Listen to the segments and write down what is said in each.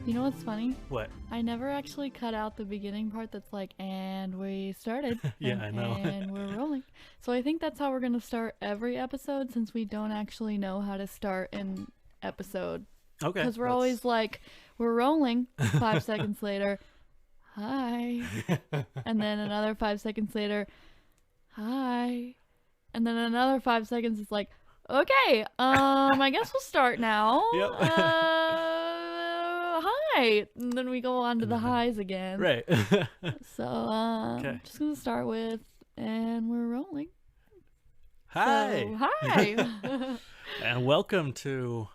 You know what's funny? What? I never actually cut out the beginning part that's like, and we started. Yeah, and, I know. And we're rolling. So I think that's how we're going to start every episode, since we don't actually know how to start an episode. Okay. Because we're always like, we're rolling, 5 seconds later, hi. And then another 5 seconds later, hi. And then another 5 seconds is like, okay, I guess we'll start now. Yep. Hi. And then we go on to the highs again. Right. So, Okay. just going to start with, and we're rolling. Hi. So, hi. And welcome to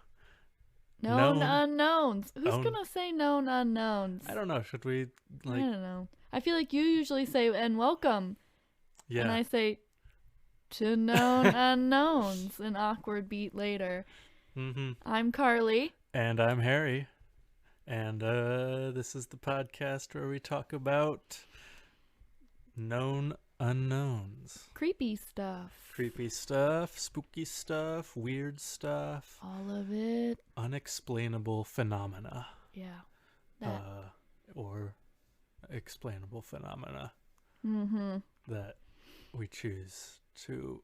Known unknowns. Who's Own- going to say known unknowns? I don't know. Should we I don't know. I feel like you usually say, and welcome. Yeah. And I say, to known unknowns, an awkward beat later. Mm-hmm. I'm Carly. And I'm Harry. And this is the podcast where we talk about known unknowns. Creepy stuff. Creepy stuff, spooky stuff, weird stuff. All of it. Unexplainable phenomena. Yeah. That. Or explainable phenomena Mm-hmm. that we choose to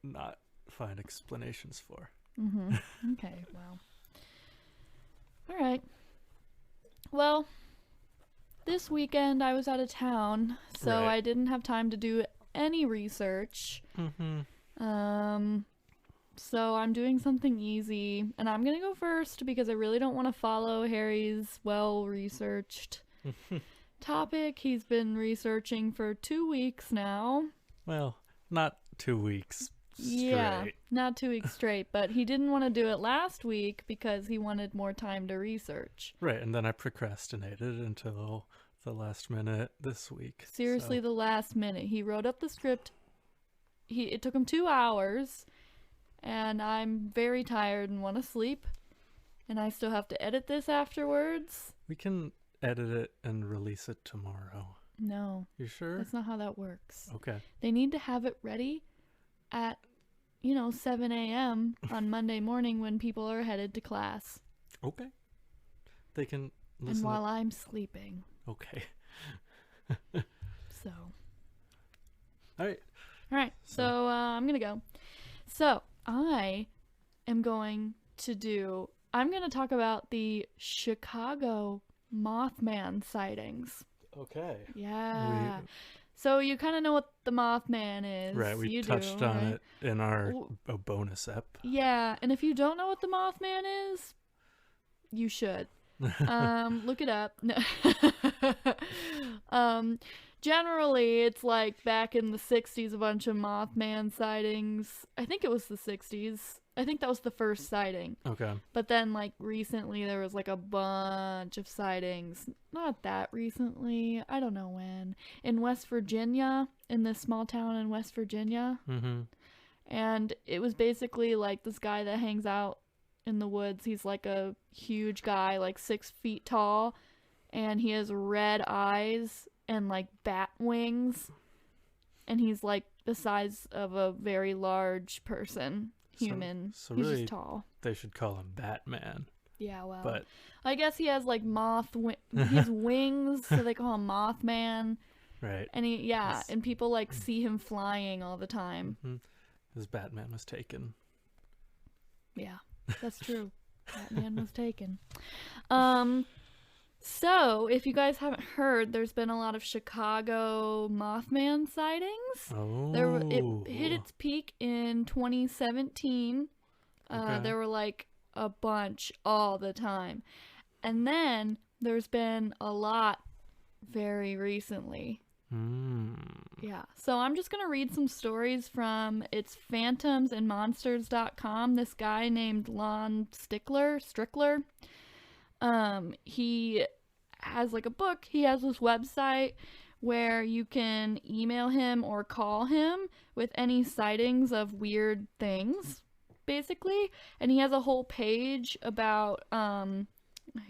not find explanations for. Mm-hmm. Okay, well. All right. Well, this weekend I was out of town, so Right. I didn't have time to do any research. Mm-hmm. So I'm doing something easy, and I'm gonna go first because I really don't want to follow Harry's well-researched topic. He's been researching for 2 weeks now. Well, not 2 weeks straight. Yeah, not 2 weeks straight, but he didn't want to do it last week because he wanted more time to research. Right, and then I procrastinated until the last minute this week. Seriously, so. the last minute. He wrote up the script. It took him 2 hours, and I'm very tired and want to sleep, and I still have to edit this afterwards. We can edit it and release it tomorrow. No, You sure? that's not how that works. Okay. They need to have it ready at, 7 a.m. on Monday morning when people are headed to class. Okay. They can listen. And while I'm sleeping. Okay. So. All right. All right. So I'm going to go. So I am going to talk about the Chicago Moth Man sightings. Okay. Yeah. So you kind of know what the Moth Man is. Right, we You touched do, on right? it in our bonus ep. Yeah, and if you don't know what the Moth Man is, you should. Look it up. No. Generally, it's like back in the 60s, a bunch of Mothman sightings. I think it was the 60s. I think that was the first sighting. Okay. But then, like, recently there was, like, a bunch of sightings. Not that recently. I don't know when. In West Virginia, in this small town in West Virginia. Mm-hmm. And it was basically, like, this guy that hangs out in the woods. He's, like, a huge guy, like, 6 feet tall. And he has red eyes and, like, bat wings. And he's, like, the size of a very large person. Human. So he's really, just tall. they should call him Batman. Yeah, well. But I guess he has like his wings, so they call him Mothman. right. And and people like see him flying all the time. Mm-hmm. His Batman was taken. Yeah, that's true. Batman was taken. So, if you guys haven't heard, there's been a lot of Chicago Mothman sightings. Oh. It hit its peak in 2017. Okay. There were like a bunch all the time. And then there's been a lot very recently. Yeah. So I'm just going to read some stories from phantomsandmonsters.com. This guy named Lon Strickler. He has like a book. He has this website where you can email him or call him with any sightings of weird things, basically. And he has a whole page about,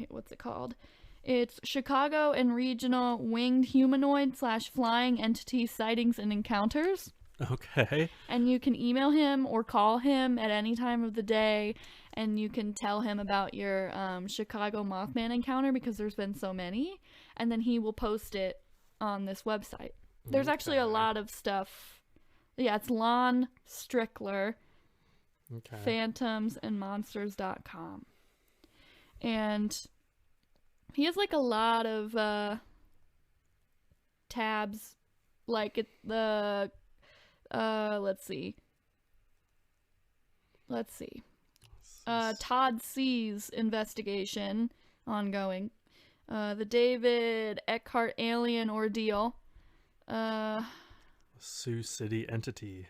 what's it called? It's Chicago and Regional Winged Humanoid / Flying Entity Sightings and Encounters. Okay. And you can email him or call him at any time of the day, and you can tell him about your Chicago Mothman encounter because there's been so many, and then he will post it on this website. There's actually a lot of stuff. Yeah, it's Lon Strickler, phantomsandmonsters.com. And he has like a lot of tabs, like let's see. Todd C's investigation ongoing. The David Eckhart alien ordeal. Sioux City Entity.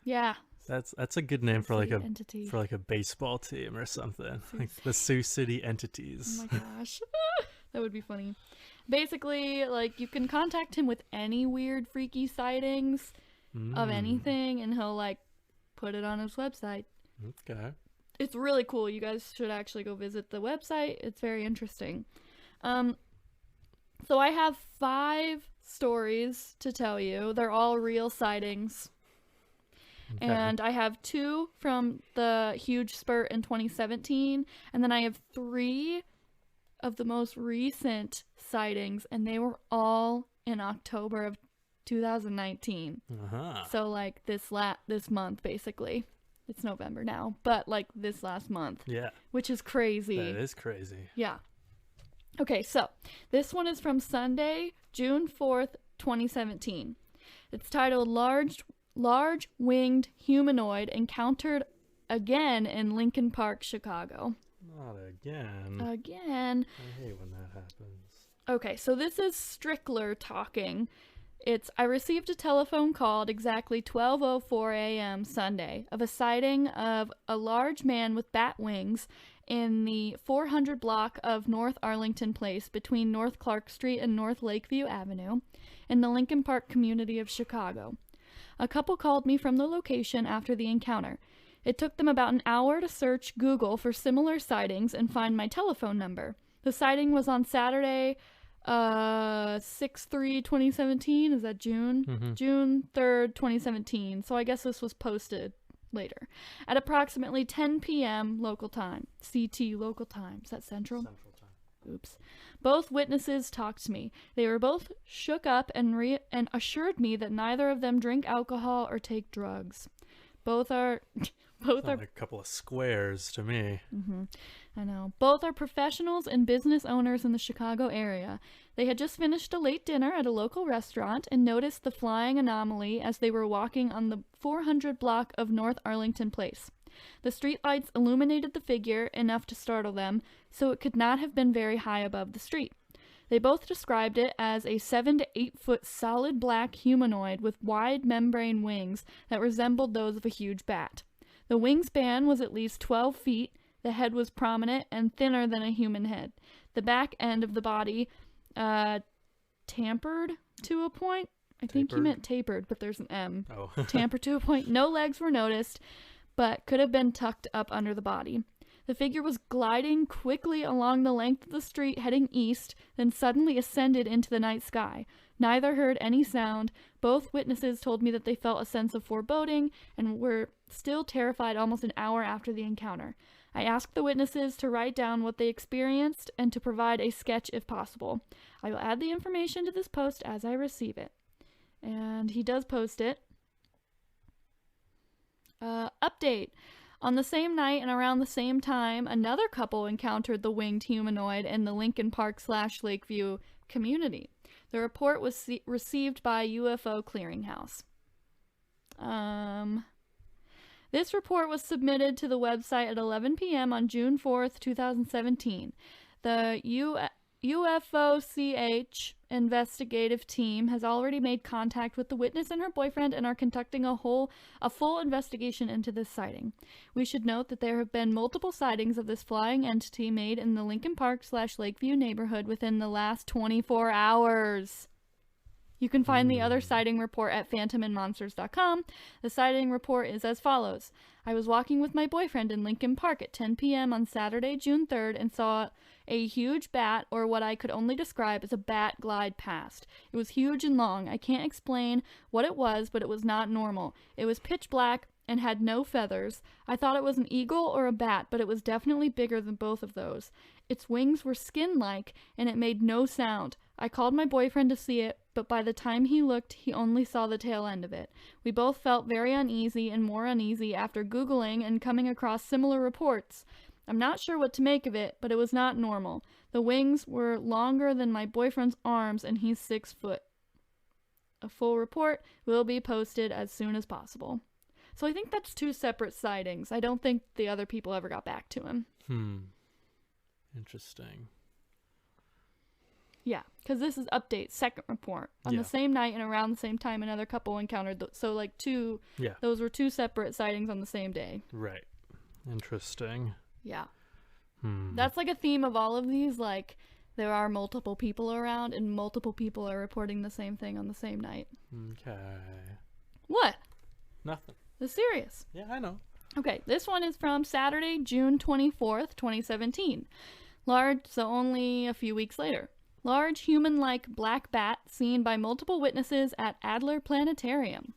Yeah. That's a good name for like a entity. for like a baseball team or something. Like the Sioux City Entities. Oh my gosh. That would be funny. Basically, like, you can contact him with any weird freaky sightings of anything, and he'll like put it on his website. Okay. It's really cool. You guys should actually go visit the website. It's very interesting. So I have 5 stories to tell you. They're all real sightings. Okay. And I have 2 from the huge spurt in 2017, and then I have 3 of the most recent sightings, and they were all in October of 2019. So like this month, basically. It's November now, but like this last month. Yeah. Which is crazy. That is crazy. Yeah. Okay, so this one is from Sunday, June 4th, 2017. It's titled Large Winged Humanoid Encountered Again in Lincoln Park, Chicago. Not again. Again. I hate when that happens. Okay, so this is Strickler talking. I received a telephone call at exactly 12:04 a.m. Sunday of a sighting of a large man with bat wings in the 400 block of North Arlington Place between North Clark Street and North Lakeview Avenue in the Lincoln Park community of Chicago. A couple called me from the location after the encounter. It took them about an hour to search Google for similar sightings and find my telephone number. The sighting was on Saturday, 6/3/2017. Is that June? Mm-hmm. June 3rd, 2017. So I guess this was posted later. At approximately 10 p.m. local time. CT local time. Is that Central? Central time. Oops. Both witnesses talked to me. They were both shook up and assured me that neither of them drink alcohol or take drugs. Both are like a couple of squares to me. Mm-hmm. I know. Both are professionals and business owners in the Chicago area. They had just finished a late dinner at a local restaurant and noticed the flying anomaly as they were walking on the 400 block of North Arlington Place. The streetlights illuminated the figure enough to startle them, so it could not have been very high above the street. They both described it as a 7 to 8 foot solid black humanoid with wide membrane wings that resembled those of a huge bat. The wingspan was at least 12 feet, the head was prominent and thinner than a human head. The back end of the body tampered to a point. I think he meant tapered, but there's an M. Oh. Tampered to a point. No legs were noticed, but could have been tucked up under the body. The figure was gliding quickly along the length of the street heading east, then suddenly ascended into the night sky. Neither heard any sound. Both witnesses told me that they felt a sense of foreboding and were still terrified almost an hour after the encounter. I asked the witnesses to write down what they experienced and to provide a sketch if possible. I will add the information to this post as I receive it. And he does post it. Update. On the same night and around the same time, another couple encountered the winged humanoid in the Lincoln Park/Lakeview community. The report was received by UFO Clearinghouse. This report was submitted to the website at 11 p.m. on June 4th, 2017. The UFOCH investigative team has already made contact with the witness and her boyfriend and are conducting a full investigation into this sighting. We should note that there have been multiple sightings of this flying entity made in the Lincoln Park/Lakeview neighborhood within the last 24 hours. You can find the other sighting report at phantomandmonsters.com. The sighting report is as follows. I was walking with my boyfriend in Lincoln Park at 10 p.m. on Saturday, June 3rd, and saw a huge bat, or what I could only describe as a bat, glide past. It was huge and long. I can't explain what it was, but it was not normal. It was pitch black and had no feathers. I thought it was an eagle or a bat, but it was definitely bigger than both of those. Its wings were skin-like, and it made no sound. I called my boyfriend to see it, but by the time he looked, he only saw the tail end of it. We both felt very uneasy and more uneasy after Googling and coming across similar reports. I'm not sure what to make of it, but it was not normal. The wings were longer than my boyfriend's arms, and he's 6 foot. A full report will be posted as soon as possible. So I think that's 2 separate sightings. I don't think the other people ever got back to him. Interesting. Yeah, because this is update, second report. On the same night and around the same time, another couple encountered. So, like, those were 2 separate sightings on the same day. Right. Interesting. Yeah. That's like a theme of all of these. Like, there are multiple people around, and multiple people are reporting the same thing on the same night. Okay. What? Nothing. It's serious. Yeah, I know. Okay, this one is from Saturday, June 24th, 2017. So only a few weeks later. Large human-like black bat seen by multiple witnesses at Adler Planetarium.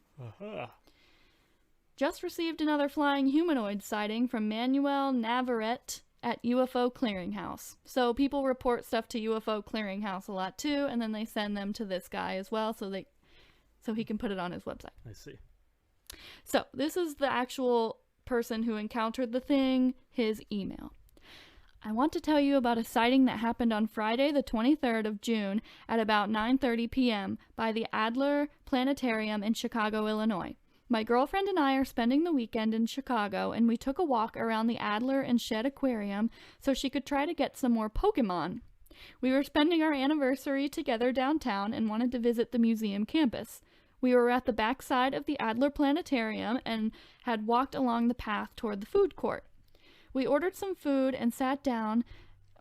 Just received another flying humanoid sighting from Manuel Navarrete at UFO Clearinghouse. So people report stuff to UFO Clearinghouse a lot too, and then they send them to this guy as well so he can put it on his website. I see. So this is the actual person who encountered the thing, his email. I want to tell you about a sighting that happened on Friday, the 23rd of June at about 9:30 p.m. by the Adler Planetarium in Chicago, Illinois. My girlfriend and I are spending the weekend in Chicago, and we took a walk around the Adler and Shed Aquarium so she could try to get some more Pokemon. We were spending our anniversary together downtown and wanted to visit the museum campus. We were at the back side of the Adler Planetarium and had walked along the path toward the food court. We ordered some food and sat down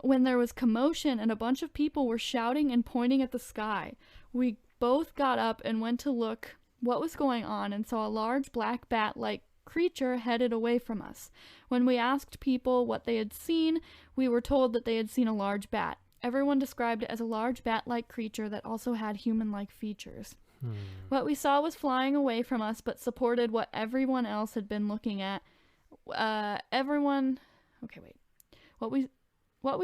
when there was commotion and a bunch of people were shouting and pointing at the sky. We both got up and went to look what was going on and saw a large black bat-like creature headed away from us. When we asked people what they had seen, we were told that they had seen a large bat. Everyone described it as a large bat-like creature that also had human-like features. What we saw was flying away from us, but supported what everyone else had been looking at. What we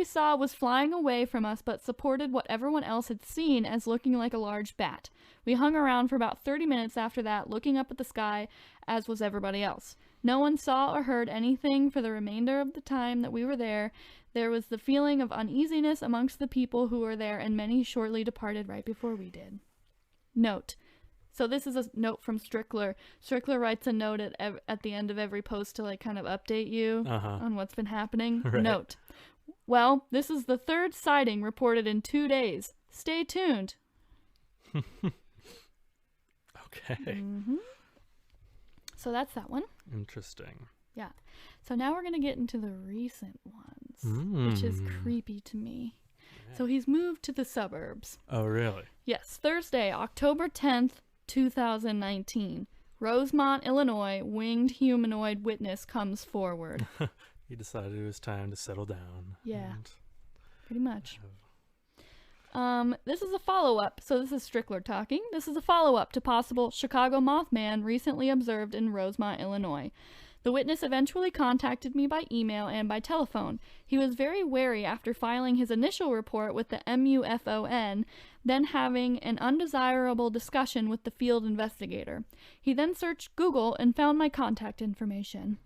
saw was flying away from us, but supported what everyone else had seen as looking like a large bat. We hung around for about 30 minutes after that, looking up at the sky, as was everybody else. No one saw or heard anything for the remainder of the time that we were there. There was the feeling of uneasiness amongst the people who were there, and many shortly departed right before we did. Note. So this is a note from Strickler. Strickler writes a note at the end of every post to, like, kind of update you on what's been happening. Right. Note. Well, this is the 3rd sighting reported in 2 days. Stay tuned. Okay. So that's that one. Interesting. Yeah. So now we're going to get into the recent ones, which is creepy to me. Yeah. So he's moved to the suburbs. Oh, really? Yes. Thursday, October 10th, 2019. Rosemont, Illinois, winged humanoid witness comes forward. He decided it was time to settle down. Yeah. Pretty much. This is a follow-up. So this is Strickler talking. This is a follow-up to possible Chicago Moth Man recently observed in Rosemont, Illinois. The witness eventually contacted me by email and by telephone. He was very wary after filing his initial report with the MUFON, then having an undesirable discussion with the field investigator. He then searched Google and found my contact information.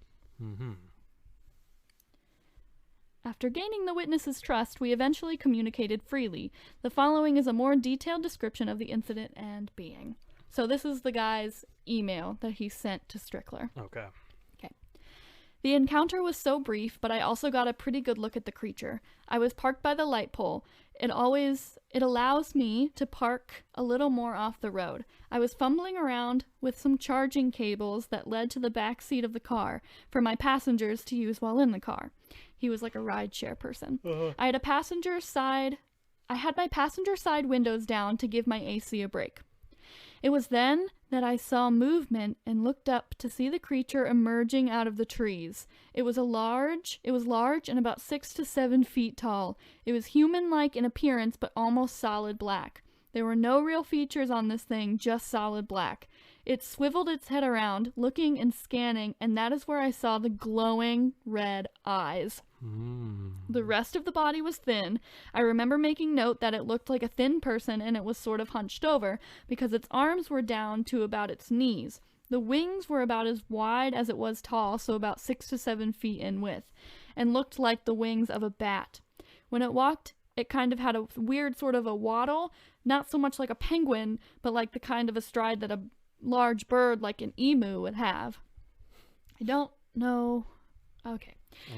After gaining the witness's trust, we eventually communicated freely. The following is a more detailed description of the incident and being. So this is the guy's email that he sent to Strickler. Okay. The encounter was so brief, but I also got a pretty good look at the creature. I was parked by the light pole. It allows me to park a little more off the road. I was fumbling around with some charging cables that led to the back seat of the car for my passengers to use while in the car. He was like a rideshare person. I had my passenger side windows down to give my AC a break. It was then that I saw movement and looked up to see the creature emerging out of the trees. It was large and about 6 to 7 feet tall. It was human-like in appearance, but almost solid black. There were no real features on this thing, just solid black. It swiveled its head around, looking and scanning, and that is where I saw the glowing red eyes. The rest of the body was thin. I remember making note that it looked like a thin person and it was sort of hunched over because its arms were down to about its knees. The wings were about as wide as it was tall, so about 6 to 7 feet in width, and looked like the wings of a bat. When it walked, it kind of had a weird sort of a waddle, not so much like a penguin, but like the kind of a stride that a large bird like an emu would have. I don't know. Okay.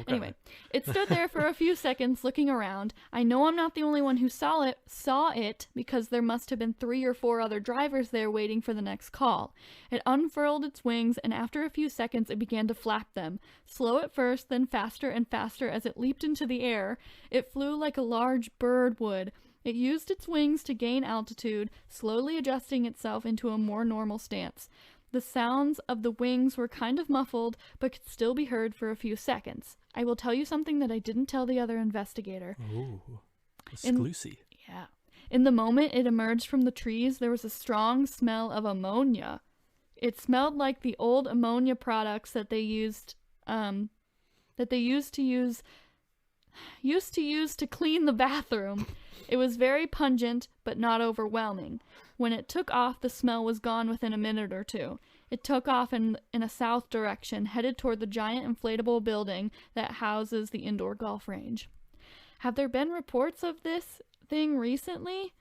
Anyway, it stood there for a few seconds looking around. I know I'm not the only one who saw it because there must have been 3 or 4 other drivers there waiting for the next call. It unfurled its wings, and after a few seconds it began to flap them. Slow at first, then faster and faster as it leaped into the air. It flew like a large bird would. It used its wings to gain altitude, slowly adjusting itself into a more normal stance. The sounds of the wings were kind of muffled, but could still be heard for a few seconds. I will tell you something that I didn't tell the other investigator. Ooh, exclusive. Yeah. In the moment it emerged from the trees, there was a strong smell of ammonia. It smelled like the old ammonia products that they used to clean the bathroom. It was very pungent, but not overwhelming. When it took off, the smell was gone within a minute or two. It took off in a south direction, headed toward the giant inflatable building that houses the indoor golf range. Have there been reports of this thing recently?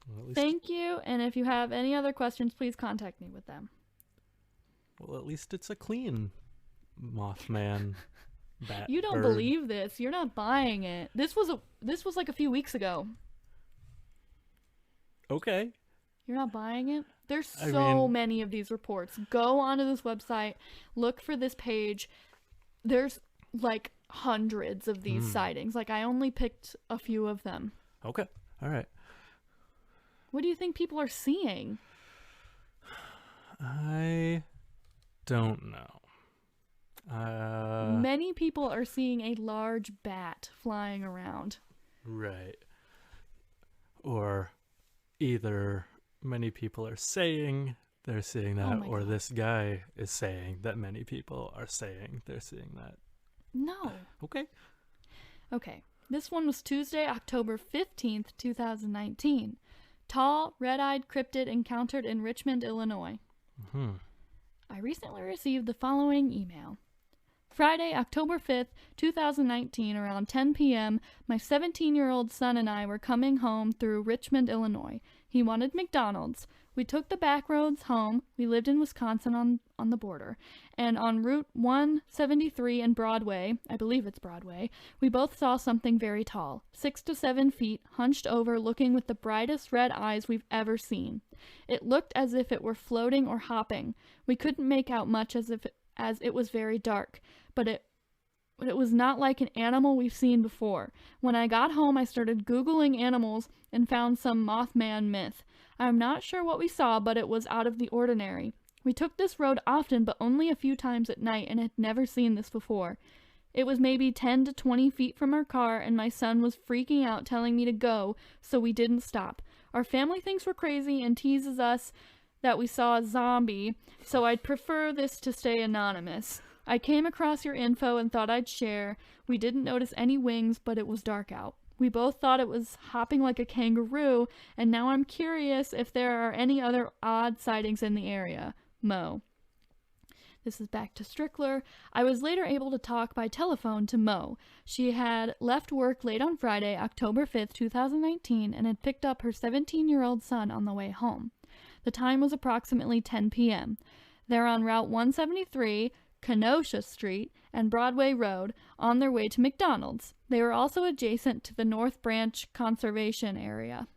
Well, Thank you, and if you have any other questions, please contact me with them. Well, at least it's a clean Moth Man. Bat You don't bird. believe this. You're not buying it. This was like a few weeks ago. Okay. You're not buying it? There's I so mean- many of these reports. Go onto this website, look for this page. There's like hundreds of these sightings. Like I only picked a few of them. Okay. All right. What do you think people are seeing? I don't know. Many people are seeing a large bat flying around. Right. Or either many people are saying they're seeing that, my or God. this guy is saying that many people are saying they're seeing that. No. Okay. Okay. This one was Tuesday, October 15th, 2019. Tall, red-eyed cryptid encountered in Richmond, Illinois. I recently received the following email. Friday, October 5th, 2019, around 10 p.m., my 17-year-old son and I were coming home through Richmond, Illinois. He wanted McDonald's. We took the back roads home. We lived in Wisconsin on the border. And on Route 173 and Broadway, I believe it's Broadway, we both saw something very tall, 6 to 7 feet, hunched over, looking with the brightest red eyes we've ever seen. It looked as if it were floating or hopping. We couldn't make out much as it was very dark, but it was not like an animal we've seen before. When I got home, I started Googling animals and found some Moth Man myth. I'm not sure what we saw, but it was out of the ordinary. We took this road often, but only a few times at night, and had never seen this before. It was maybe 10 to 20 feet from our car, and my son was freaking out, telling me to go, so we didn't stop. Our family thinks we're crazy and teases us that we saw a zombie, so I'd prefer this to stay anonymous. I came across your info and thought I'd share. We didn't notice any wings, but it was dark out. We both thought it was hopping like a kangaroo, and now I'm curious if there are any other odd sightings in the area. Mo. This is back to Strickler. I was later able to talk by telephone to Mo. She had left work late on Friday, October 5th, 2019, and had picked up her 17-year-old son on the way home. The time was approximately 10 p.m. They're on Route 173, Kenosha Street, and Broadway Road on their way to McDonald's. They were also adjacent to the North Branch Conservation Area.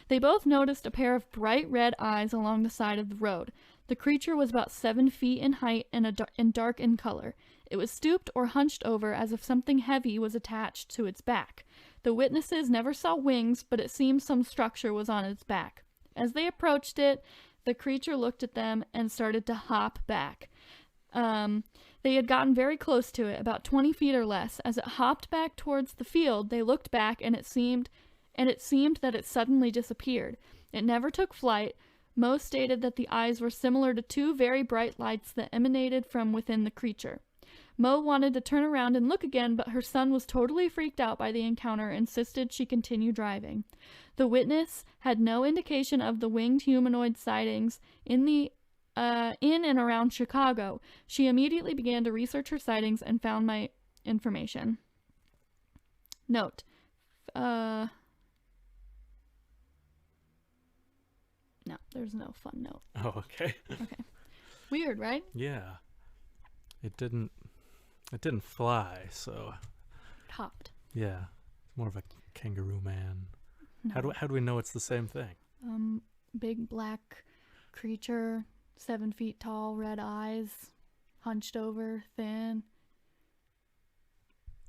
They both noticed a pair of bright red eyes along the side of the road. The creature was about 7 feet in height and dark in color. It was stooped or hunched over as if something heavy was attached to its back. The witnesses never saw wings, but it seemed some structure was on its back. As they approached it, the creature looked at them and started to hop back. They had gotten very close to it, about 20 feet or less. As it hopped back towards the field, they looked back, and it seemed that it suddenly disappeared. It never took flight. Most stated that the eyes were similar to two very bright lights that emanated from within the creature. Mo wanted to turn around and look again, but her son was totally freaked out by the encounter and insisted she continue driving. The witness had no indication of the winged humanoid sightings in and around Chicago. She immediately began to research her sightings and found my information. Note. No, there's no fun note. Oh, okay. Okay. Weird, right? Yeah. It didn't fly, so It hopped. yeah. It's more of a kangaroo man. No. How do we know it's the same thing? Big black creature, 7 feet tall, red eyes, hunched over, thin.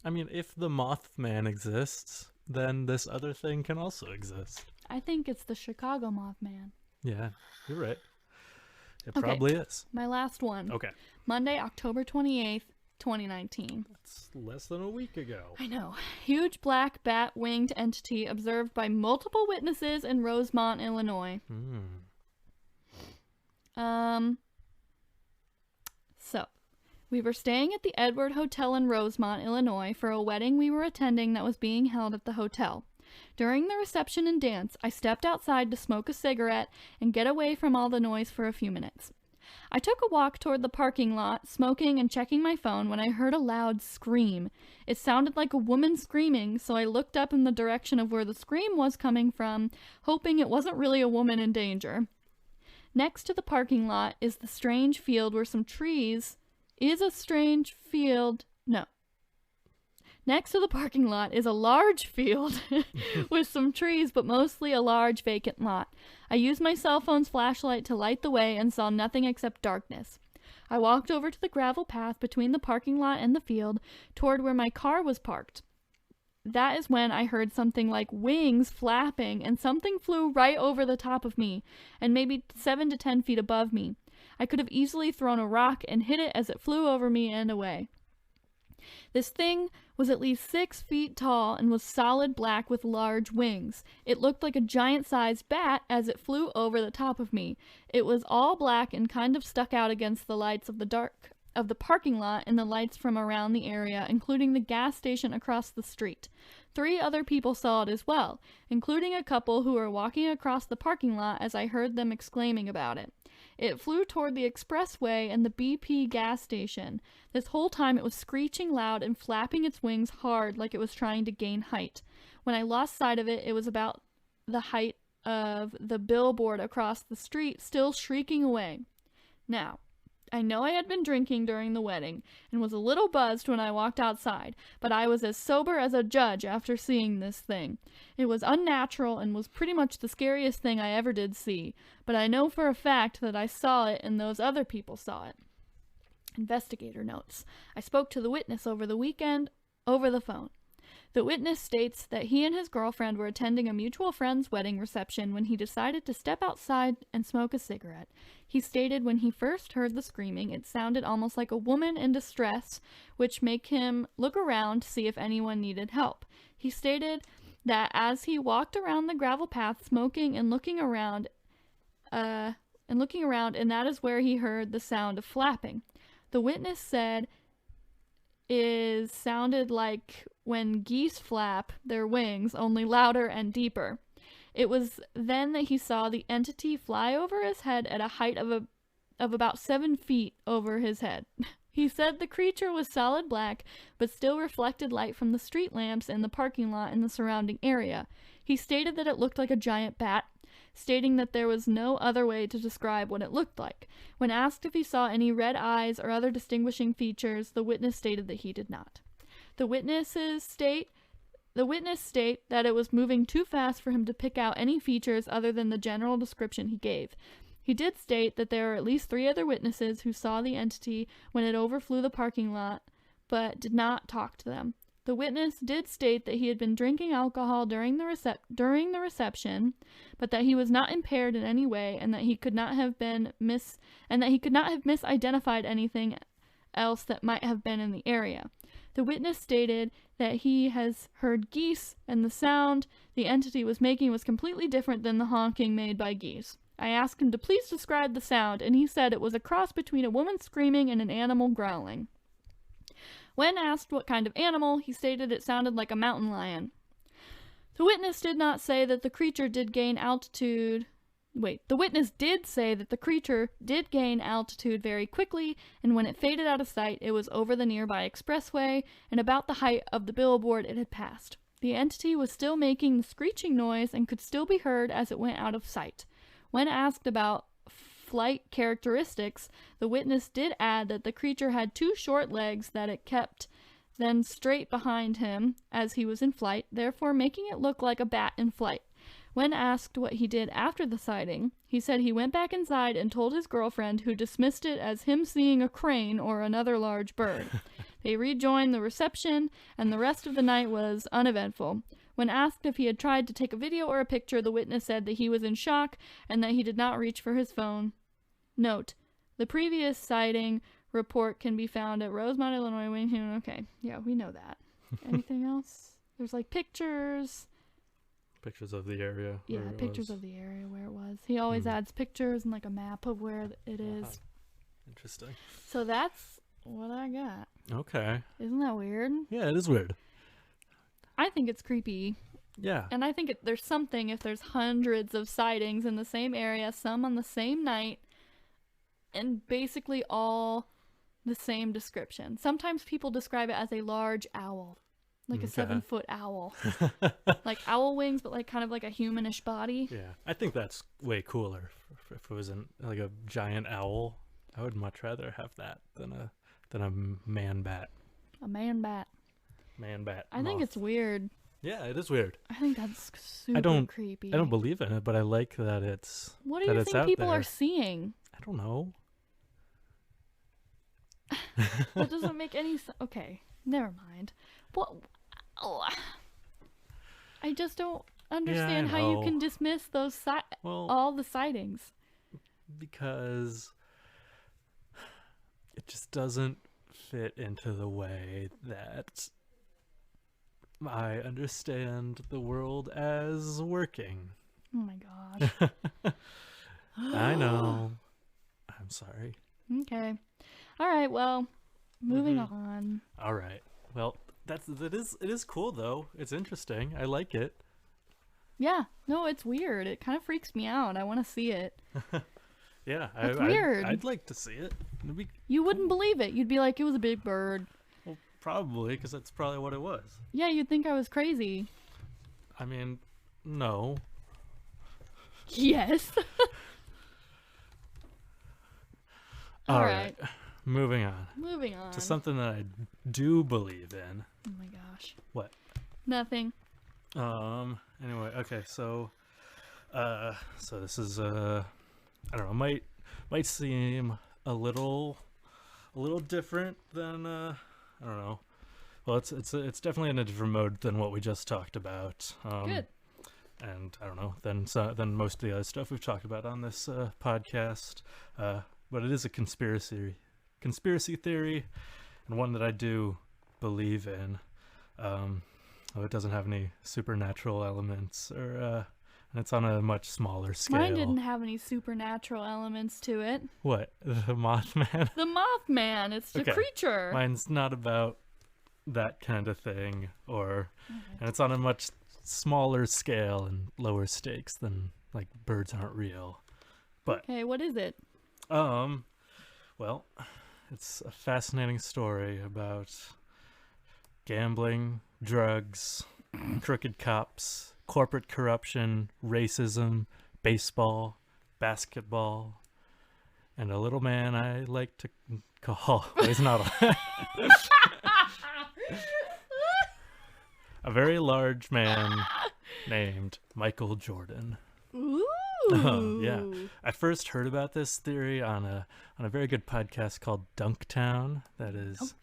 I mean, if the Moth Man exists, then this other thing can also exist. I think it's the Chicago Moth Man. Yeah, you're right. It Okay. probably is. My last one. Okay. Monday, October 28th, 2019. That's less than a week ago. I know. Huge black bat-winged entity observed by multiple witnesses in Rosemont, Illinois. So, we were staying at the Edward Hotel in Rosemont, Illinois for a wedding we were attending that was being held at the hotel. During the reception and dance, I stepped outside to smoke a cigarette and get away from all the noise for a few minutes. I took a walk toward the parking lot, smoking and checking my phone when I heard a loud scream. It sounded like a woman screaming, so I looked up in the direction of where the scream was coming from, hoping it wasn't really a woman in danger. Next to the parking lot is the strange field where some trees... Next to the parking lot is a large field with some trees, but mostly a large vacant lot. I used my cell phone's flashlight to light the way and saw nothing except darkness. I walked over to the gravel path between the parking lot and the field, toward where my car was parked. That is when I heard something like wings flapping, and something flew right over the top of me, and maybe 7 to 10 feet above me. I could have easily thrown a rock and hit it as it flew over me and away. This thing was at least 6 feet tall and was solid black with large wings. It looked like a giant-sized bat as it flew over the top of me. It was all black and kind of stuck out against the lights of the parking lot and the lights from around the area, including the gas station across the street. 3 other people saw it as well, including a couple who were walking across the parking lot as I heard them exclaiming about it. It flew toward the expressway and the BP gas station. This whole time it was screeching loud and flapping its wings hard like it was trying to gain height. When I lost sight of it, it was about the height of the billboard across the street, still shrieking away. Now, I know I had been drinking during the wedding and was a little buzzed when I walked outside, but I was as sober as a judge after seeing this thing. It was unnatural and was pretty much the scariest thing I ever did see, but I know for a fact that I saw it and those other people saw it. Investigator notes. I spoke to the witness over the weekend over the phone. The witness states that he and his girlfriend were attending a mutual friend's wedding reception when he decided to step outside and smoke a cigarette. He stated when he first heard the screaming, it sounded almost like a woman in distress, which made him look around to see if anyone needed help. He stated that as he walked around the gravel path, smoking and looking around, and that is where he heard the sound of flapping. The witness said it sounded like when geese flap their wings, only louder and deeper. It was then that he saw the entity fly over his head at a height of about 7 feet over his head. He said the creature was solid black, but still reflected light from the street lamps in the parking lot and the surrounding area. He stated that it looked like a giant bat, stating that there was no other way to describe what it looked like. When asked if he saw any red eyes or other distinguishing features, the witness stated that he did not. The witness state that it was moving too fast for him to pick out any features other than the general description he gave. He did state that there are at least 3 other witnesses who saw the entity when it overflew the parking lot, but did not talk to them. The witness did state that he had been drinking alcohol during the reception, but that he was not impaired in any way, and that he could not have misidentified anything else that might have been in the area. The witness stated that he has heard geese, and the sound the entity was making was completely different than the honking made by geese. I asked him to please describe the sound, and he said it was a cross between a woman screaming and an animal growling. When asked what kind of animal, he stated it sounded like a mountain lion. The witness did not say that the creature did gain altitude. The witness did say that the creature did gain altitude very quickly, and when it faded out of sight, it was over the nearby expressway and about the height of the billboard it had passed. The entity was still making the screeching noise and could still be heard as it went out of sight. When asked about flight characteristics, the witness did add that the creature had 2 short legs that it kept then straight behind him as he was in flight, therefore making it look like a bat in flight. When asked what he did after the sighting, he said he went back inside and told his girlfriend, who dismissed it as him seeing a crane or another large bird. They rejoined the reception, and the rest of the night was uneventful. When asked if he had tried to take a video or a picture, the witness said that he was in shock and that he did not reach for his phone. Note: the previous sighting report can be found at Rosemont, Illinois. Okay, yeah, we know that. Anything else? There's like pictures. Pictures of the area. Yeah, pictures of the area where it was. He always adds pictures and like a map of where it is. Interesting. So that's what I got. Okay. Isn't that weird? Yeah, it is weird. I think it's creepy. Yeah. And I think there's something if there's hundreds of sightings in the same area, some on the same night, and basically all the same description. Sometimes people describe it as a large owl, like a 7-foot owl. Like owl wings, but like kind of like a humanish body. Yeah. I think that's way cooler. If it was like a giant owl, I would much rather have that than a man bat. A man bat. Man bat. I think it's weird. Yeah, it is weird. I think that's super creepy. I don't believe in it, but I like that it's. What do you think people are seeing? I don't know. That doesn't make any sense. Okay, never mind. What? Oh, I just don't understand how you can dismiss those all the sightings. Because it just doesn't fit into the way that I understand the world as working. Oh my gosh. I know. I'm sorry. Okay. All right, well, moving on. All right. Well, it is cool though. It's interesting. I like it. Yeah. No, it's weird. It kind of freaks me out. I want to see it. Yeah, it's weird. I'd like to see it. You wouldn't believe it. You'd be like, it was a big bird. Well, probably, because that's probably what it was. Yeah, you'd think I was crazy. I mean, no. Yes. All right. Moving on. Moving on. To something that I do believe in. Oh my gosh. What? Nothing. Anyway, okay, so this is I don't know, might seem a little different than I don't know. Well, it's definitely in a different mode than what we just talked about. Good. And I don't know, than most of the other stuff we've talked about on this podcast. But it is a conspiracy theory, and one that I do believe in. It doesn't have any supernatural elements, and it's on a much smaller scale. Mine didn't have any supernatural elements to it. What? The Moth Man? The Moth Man. It's the creature. Mine's not about that kind of thing, and it's on a much smaller scale and lower stakes than like birds aren't real. But okay, what is it? Well, it's a fascinating story about gambling, drugs, crooked cops, corporate corruption, racism, baseball, basketball, and a little man I like to call. Well, he's not a very large man named Michael Jordan. Ooh. Yeah, I first heard about this theory on a very good podcast called Dunktown. That is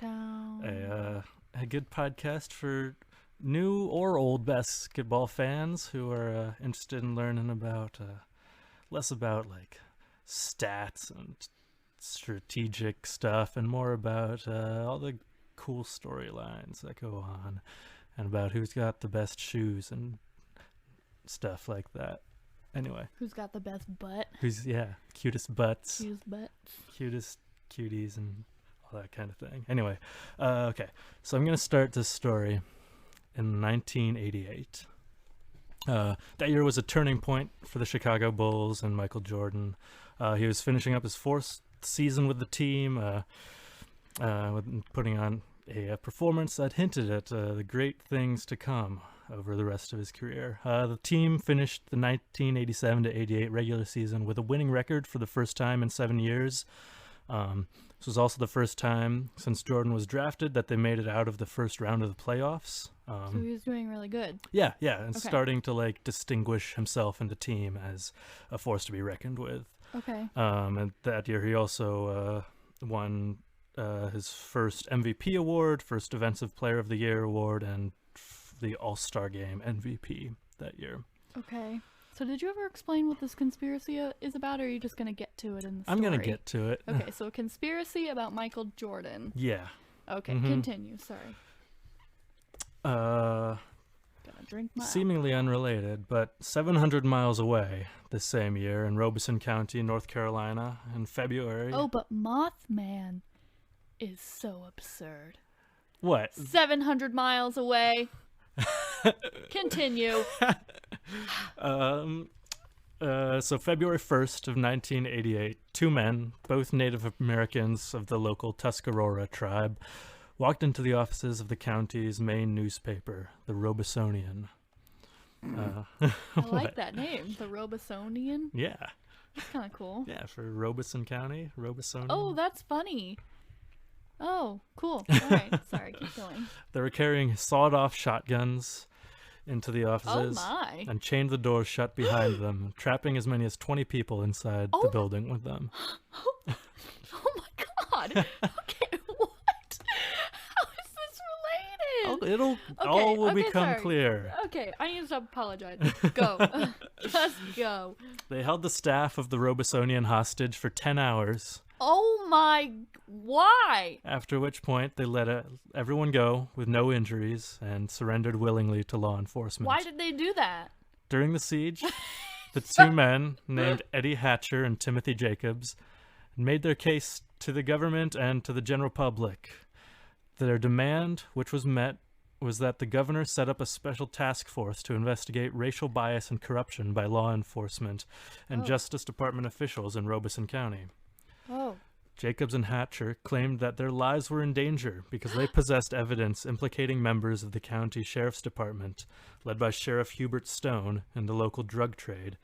a good podcast for new or old basketball fans who are interested in learning about less about like stats and strategic stuff and more about all the cool storylines that go on and about who's got the best shoes and stuff like that. Anyway, Who's got the best butt? Cutest butts, Cutest butts. cutest cuties and all that kind of thing. Anyway, okay, so I'm gonna start this story in 1988. That year was a turning point for the Chicago Bulls and Michael Jordan. He was finishing up his fourth season with the team, putting on a performance that hinted at the great things to come over the rest of his career. The team finished the 1987-88 regular season with a winning record for the first time in 7 years. This was also the first time since Jordan was drafted that they made it out of the first round of the playoffs. So he was doing really good. Yeah, and Okay. starting to like distinguish himself and the team as a force to be reckoned with. Okay. And that year he also won his first MVP award, first Defensive Player of the Year award, and the All-Star Game MVP that year. Okay. So did you ever explain what this conspiracy is about, or are you just going to get to it in the story? I'm going to get to it. Okay, so a conspiracy about Michael Jordan. Yeah. Okay, Mhm. continue. Sorry. Gonna drink my Seemingly unrelated, but 700 miles away this same year in Robeson County, North Carolina, in February. Oh, but Moth Man is so absurd. What? 700 miles away. Continue. So February 1st of 1988, two men, both Native Americans of the local Tuscarora tribe, walked into the offices of the county's main newspaper, the Robesonian. I like that name, the Robesonian. Yeah. That's kind of cool. Yeah, for Robeson County, Robesonian. Oh, that's funny. Oh, cool. All right. Sorry, keep going. They were carrying sawed-off shotguns into the Oh, offices my. and chained the doors shut behind them, trapping as many as 20 people inside the Oh. building with them. Oh, my God. Okay, what? How is this related? All will okay, become sorry. clear. Okay, I need to stop apologizing. Go. Just go. They held the staff of the Robesonian hostage for 10 hours, Oh, my. Why? after which point they let everyone go with no injuries and surrendered willingly to law enforcement. Why did they do that? During the siege, the two men, named Eddie Hatcher and Timothy Jacobs, made their case to the government and to the general public. Their demand, which was met, was that the governor set up a special task force to investigate racial bias and corruption by law enforcement and Oh. Justice Department officials in Robeson County. Oh. Jacobs and Hatcher claimed that their lives were in danger because they possessed evidence implicating members of the county sheriff's department, led by Sheriff Hubert Stone, in the local drug trade,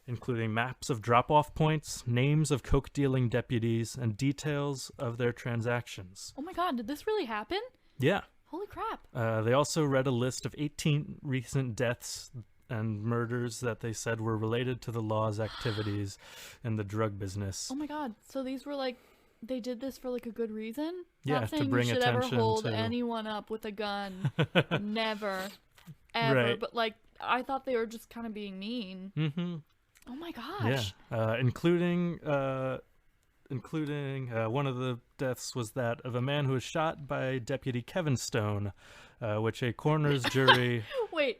including maps of drop-off points, names of coke-dealing deputies, and details of their transactions. Oh, my God. Did this really happen? Yeah. Holy crap. They also read a list of 18 recent deaths and murders that they said were related to the law's activities in the drug business. Oh, my God. So these were like... They did this for like a good reason? Yeah, Not to saying bring you should ever attention hold to- anyone up with a gun. Never. Ever. Right. But like, I thought they were just kind of being mean. Mm-hmm. Oh my gosh. Yeah, including one of the deaths was that of a man who was shot by Deputy Kevin Stone, which a coroner's jury... Wait,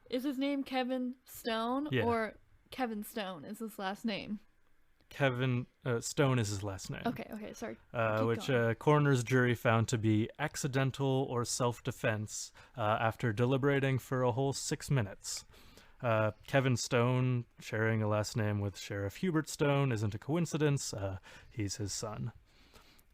is his name Kevin Stone? Yeah. Or Kevin Stone is his last name? Kevin Stone is his last name. Okay, sorry. Keep Which going. a coroner's jury found to be accidental or self-defense after deliberating for a whole 6 minutes. Kevin Stone sharing a last name with Sheriff Hubert Stone isn't a coincidence. He's his son.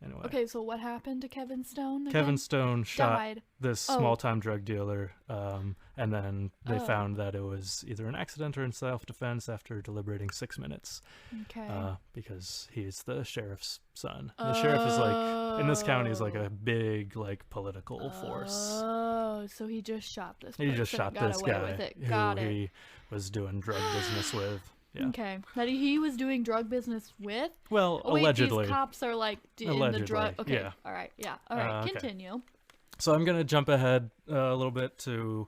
Anyway. Okay, so what happened to Kevin Stone again? Kevin Stone shot died. this Oh. small-time drug dealer, and then they Oh. found that it was either an accident or in self-defense after deliberating 6 minutes, Okay. because he's the sheriff's son. The sheriff is like, in this county, is like a big, like, political force. Oh, so he just shot this He person. just shot got this away guy with it. who Got it. he was doing drug business with. Yeah. Okay. That he was doing drug business with? Well, Oh, wait, allegedly. these cops are like in the Allegedly, drug. Okay. yeah. All right. Yeah. All right. Okay. Continue. So I'm gonna jump ahead a little bit to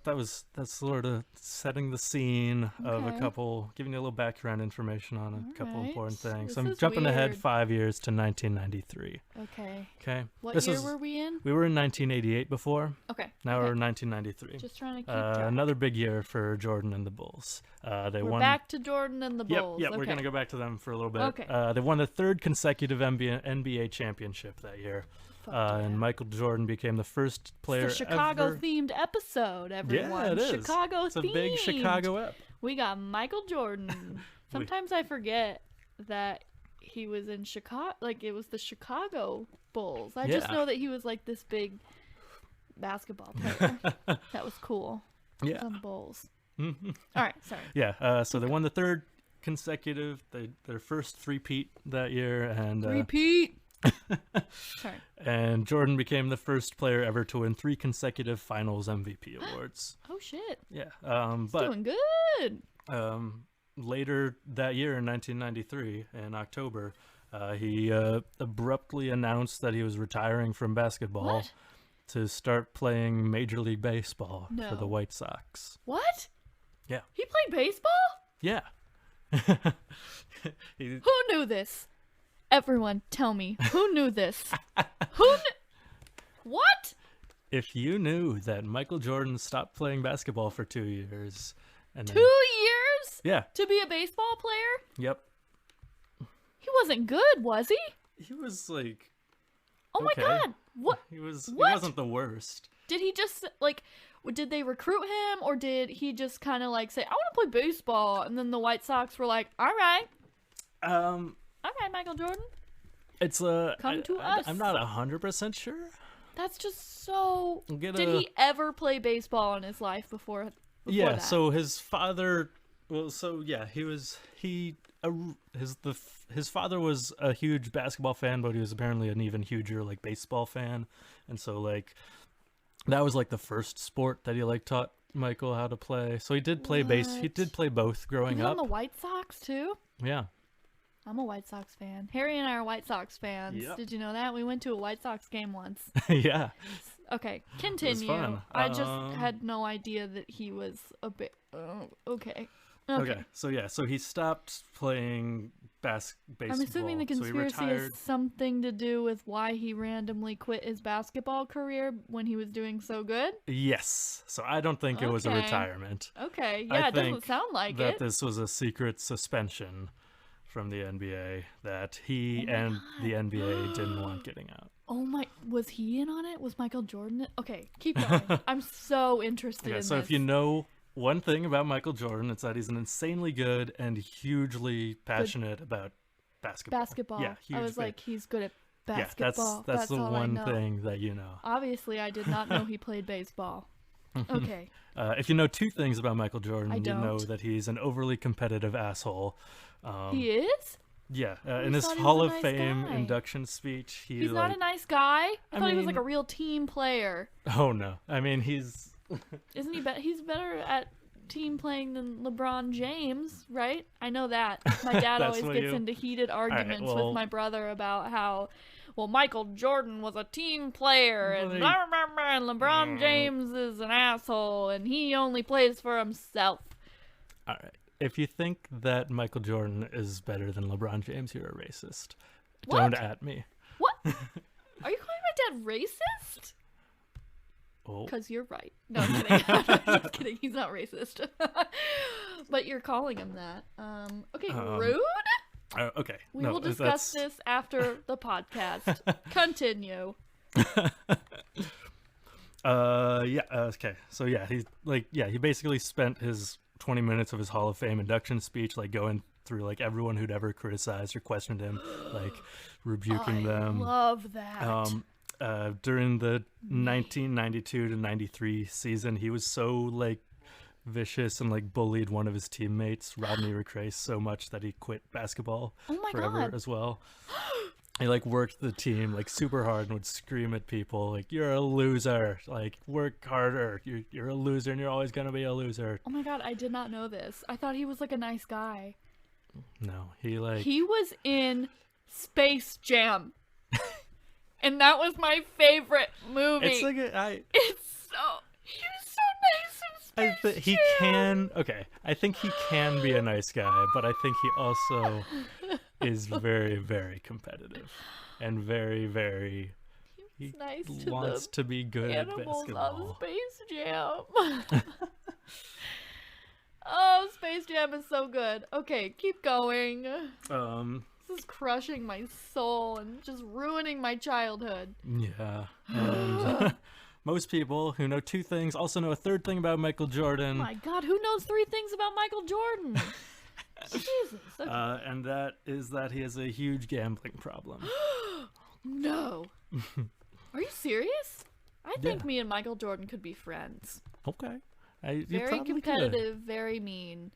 that's sort of setting the scene of a Okay. couple, giving you a little background information on a couple Alright. important things. This So I'm is jumping ahead weird. 5 years to 1993. Okay. Okay. What This year is- were we in? We were in 1988 before. Okay. Now okay. we're in 1993. Just trying to keep track. Another big year for Jordan and the Bulls. They We're won. back to Jordan and the Bulls. Yep, okay. we're gonna go back to them for a little bit. Okay. They won the third consecutive NBA championship that year, Fuck yeah. and Michael Jordan became the first player It's the Chicago ever. themed episode, everyone. Yeah, it is. Chicago It's a themed. big Chicago ep. We got Michael Jordan. Sometimes I forget that he was in Chicago. Like, it was the Chicago Bulls. I just Yeah. know that he was like this big basketball player. That was cool. He was Yeah. on the Bulls. All right, sorry. Yeah. So they won the third consecutive, their first three-peat that year, and Repeat. Sorry. and Jordan became the first player ever to win 3 consecutive Finals MVP awards. Oh shit. Yeah. He's But doing good. later that year in 1993, in October, he abruptly announced that he was retiring from basketball What? to start playing Major League Baseball for the No. White Sox. What? Yeah. He played baseball? Yeah. He- Who knew this? Everyone, tell me. Who knew this? Who knew? What? if you knew that Michael Jordan stopped playing basketball for 2 years, and 2 then, years yeah, to be a baseball player? yep, He wasn't good, was he? he was like, Oh okay. my god. What? He What? wasn't the worst. Did he just, like, did they recruit him, or did he just kind of, like, say, I want to play baseball, and then the White Sox were like, all right, Michael Jordan? It's Come to us. I'm not 100% sure. That's just so... Get Did a- he ever play baseball in his life before Yeah, that? so his father, his father was a huge basketball fan, but he was apparently an even huger like baseball fan, and so like that was like the first sport that he like taught Michael how to play. So he did play He What? did play both growing He was up. on the White Sox, too? Yeah. I'm a White Sox fan. Harry and I are White Sox fans. Yep. Did you know that? We went to a White Sox game once. Yeah. Okay, continue. fun. I just had no idea that he was a bit... okay. Okay. So he stopped playing baseball. I'm assuming the So he conspiracy retired. has something to do with why he randomly quit his basketball career when he was doing so good. Yes. So I don't think it was a Okay. retirement. Okay, I yeah, it doesn't think sound like that it. this was a secret suspension from the NBA that he my and God. the NBA didn't want getting out. Oh my, was he in on it? Was Michael Jordan? Okay, keep going. I'm so interested Okay, in so this. if you know one thing about Michael Jordan, it's that he's an insanely good and hugely passionate about basketball. Yeah, huge I was fan. like, he's good at yeah, basketball. that's the all I one know. thing that you know. Obviously, I did not know he played baseball. Okay. If you know 2 things about Michael Jordan, I you know don't. that he's an overly competitive asshole. He is? Yeah, in always his thought he was Hall a of nice Fame guy. induction speech, He's not a nice guy? I thought he was like mean- a real team player. Oh no, I mean he's Isn't he? He's better at team playing than LeBron James, right? I know that. My dad That's always what gets you- into heated arguments well- with my brother about how, well, Michael Jordan was a team player and Well, blah, blah, blah, and LeBron James is an asshole and he only plays for himself. all right. If you think that Michael Jordan is better than LeBron James, you're a racist. What? Don't at me. What? Are you calling my dad racist? Oh, Because you're right. No, I'm kidding. I'm just kidding. He's not racist. But you're calling him that. Okay, rude? okay. We no, will discuss that's- this after the podcast. Continue. Yeah. Okay. So yeah, he basically spent his 20 minutes of his Hall of Fame induction speech like going through like everyone who'd ever criticized or questioned him, like rebuking them. Love that. During the 1992 to 93 season, he was so like vicious and like bullied one of his teammates, Rodney McRae, so much that he quit basketball Oh my forever God. as well. He like worked the team like super hard and would scream at people like, "You're a loser! Like work harder! You're a loser and you're always gonna be a loser." Oh my God, I did not know this. I thought he was like a nice guy. No, he like He was in Space Jam. And that was my favorite movie. It's like He was so nice in Space he Jam. can. Okay, I think he can be a nice guy, but I think he also is very, very competitive and very, very. He nice to wants to be good at animals basketball. on Space Jam. Oh, Space Jam is so good. Okay, keep going. This is crushing my soul and just ruining my childhood. Yeah. And most people who know two things also know a third thing about Michael Jordan. Oh my God, who knows 3 things about Michael Jordan? Jesus. Okay. And that is that he has a huge gambling problem. No. Are you serious? I think Yeah. me and Michael Jordan could be friends. Okay. You Very probably competitive, very mean.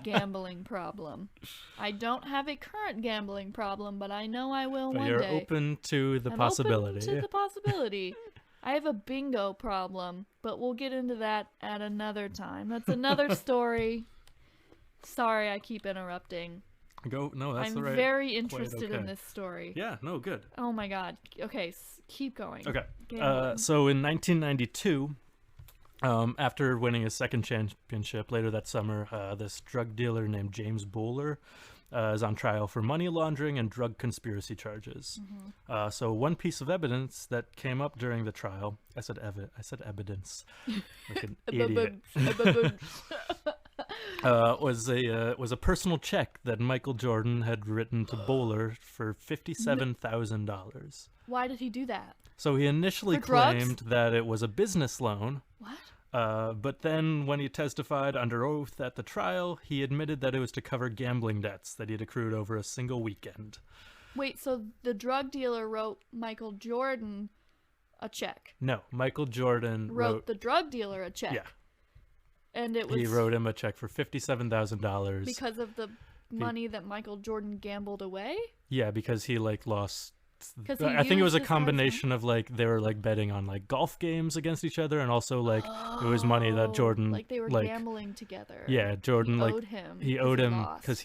Gambling problem. I don't have a current gambling problem, but I know I will could. But one you're day. open to the I'm possibility. open to the possibility. I have a bingo problem, but we'll get into that at another time. That's another story. Sorry, I keep interrupting. No, that's I'm the right. very interested okay. in this story. Yeah, no, good. Oh my God. Okay, keep going. Okay. Gambling. So in 1992, after winning his second championship later that summer, this drug dealer named James Bowler is on trial for money laundering and drug conspiracy charges. So one piece of evidence that came up during the trial, I said evidence, like an idiot, was a personal check that Michael Jordan had written to Bowler for $57,000. Why did he do that? So he initially For drugs? claimed that it was a business loan. What? But then when he testified under oath at the trial, he admitted that it was to cover gambling debts that he had accrued over a single weekend. Wait, so the drug dealer wrote Michael Jordan a check? No, Michael Jordan Wrote the drug dealer a check? Yeah. And it was He wrote him a check for $57,000. because of the money that Michael Jordan gambled away? Yeah, because he lost. 'Cause he I think it was used a his combination of they were betting on golf games against each other, and also it was money that Jordan like they were gambling together. Yeah, Jordan he owed him. He 'cause owed him lost. because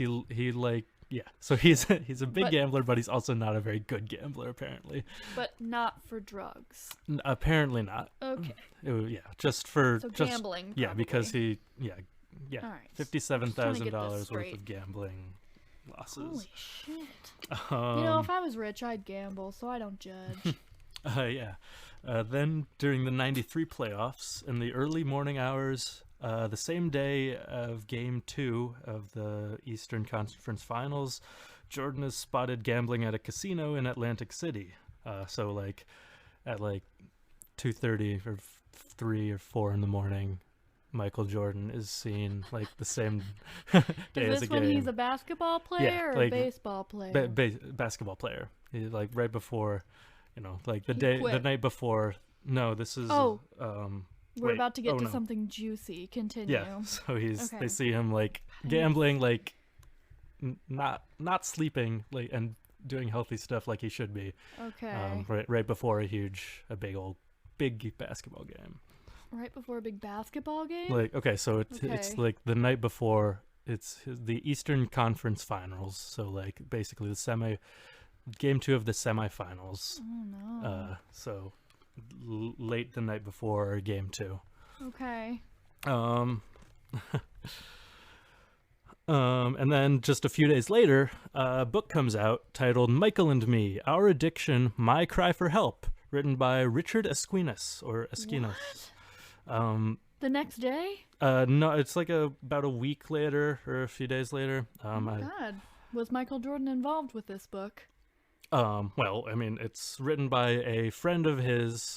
yeah. So he's a big But- gambler, but he's also not a very good gambler apparently. But not for drugs. Apparently not. Okay. Just for So just gambling. yeah because probably. yeah All right. $57,000 worth straight. of gambling losses. Holy shit. You know, if I was rich, I'd gamble, so I don't judge. Yeah. Then during the '93 playoffs, in the early morning hours, the same day of Game 2 of the Eastern Conference Finals, Jordan is spotted gambling at a casino in Atlantic City. So at 2:30 or 3 or 4 in the morning, Michael Jordan is seen the same day Is as a this when game. he's a basketball player or a baseball player? Basketball player. He right before, the He quit. night before. No, this is. Oh. We're wait, about to get to no. something juicy. Continue. Yeah, so Okay. they see him gambling, not sleeping, and doing healthy stuff like he should be. Okay. Right before a big basketball game. Right before a big basketball game? Okay, so it's Okay. the night before. It's the Eastern Conference Finals. So basically game 2 of the semifinals. Oh no. So late the night before game 2. Okay. And then just a few days later, a book comes out titled "Michael and Me: Our Addiction, My Cry for Help," written by Richard Esquinas or Esquinas. The next day? No, it's about a week later or a few days later. Oh my God. Was Michael Jordan involved with this book? Well, I mean, it's written by a friend of his,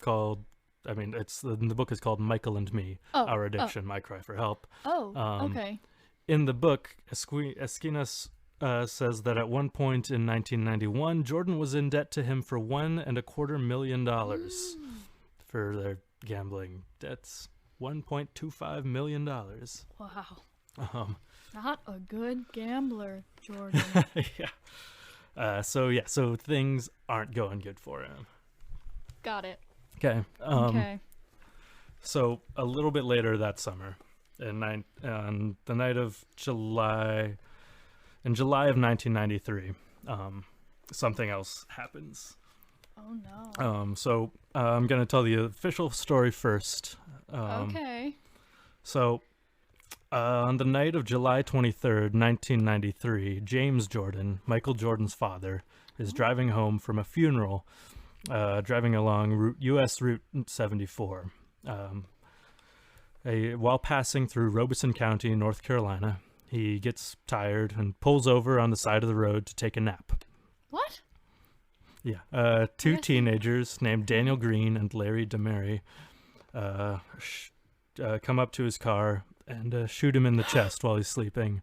called. I mean, the book is called "Michael and Me: Our Addiction, My Cry for Help." Oh, okay. In the book, Esquinas says that at one point in 1991, Jordan was in debt to him for $1.25 million for their gambling debts. $1.25 million. Wow. Not a good gambler, Jordan. Yeah. So things aren't going good for him. Got it. Okay. Okay. So a little bit later that summer, on the night of July of 1993, something else happens. Oh no. So I'm gonna tell the official story first. Okay. So on the night of July 23rd, 1993, James Jordan, Michael Jordan's father, is driving home from a funeral, driving along U.S. Route 74. While passing through Robeson County, North Carolina, he gets tired and pulls over on the side of the road to take a nap. What? Yeah. Two teenagers named Daniel Green and Larry DeMary come up to his car and shoot him in the chest while he's sleeping.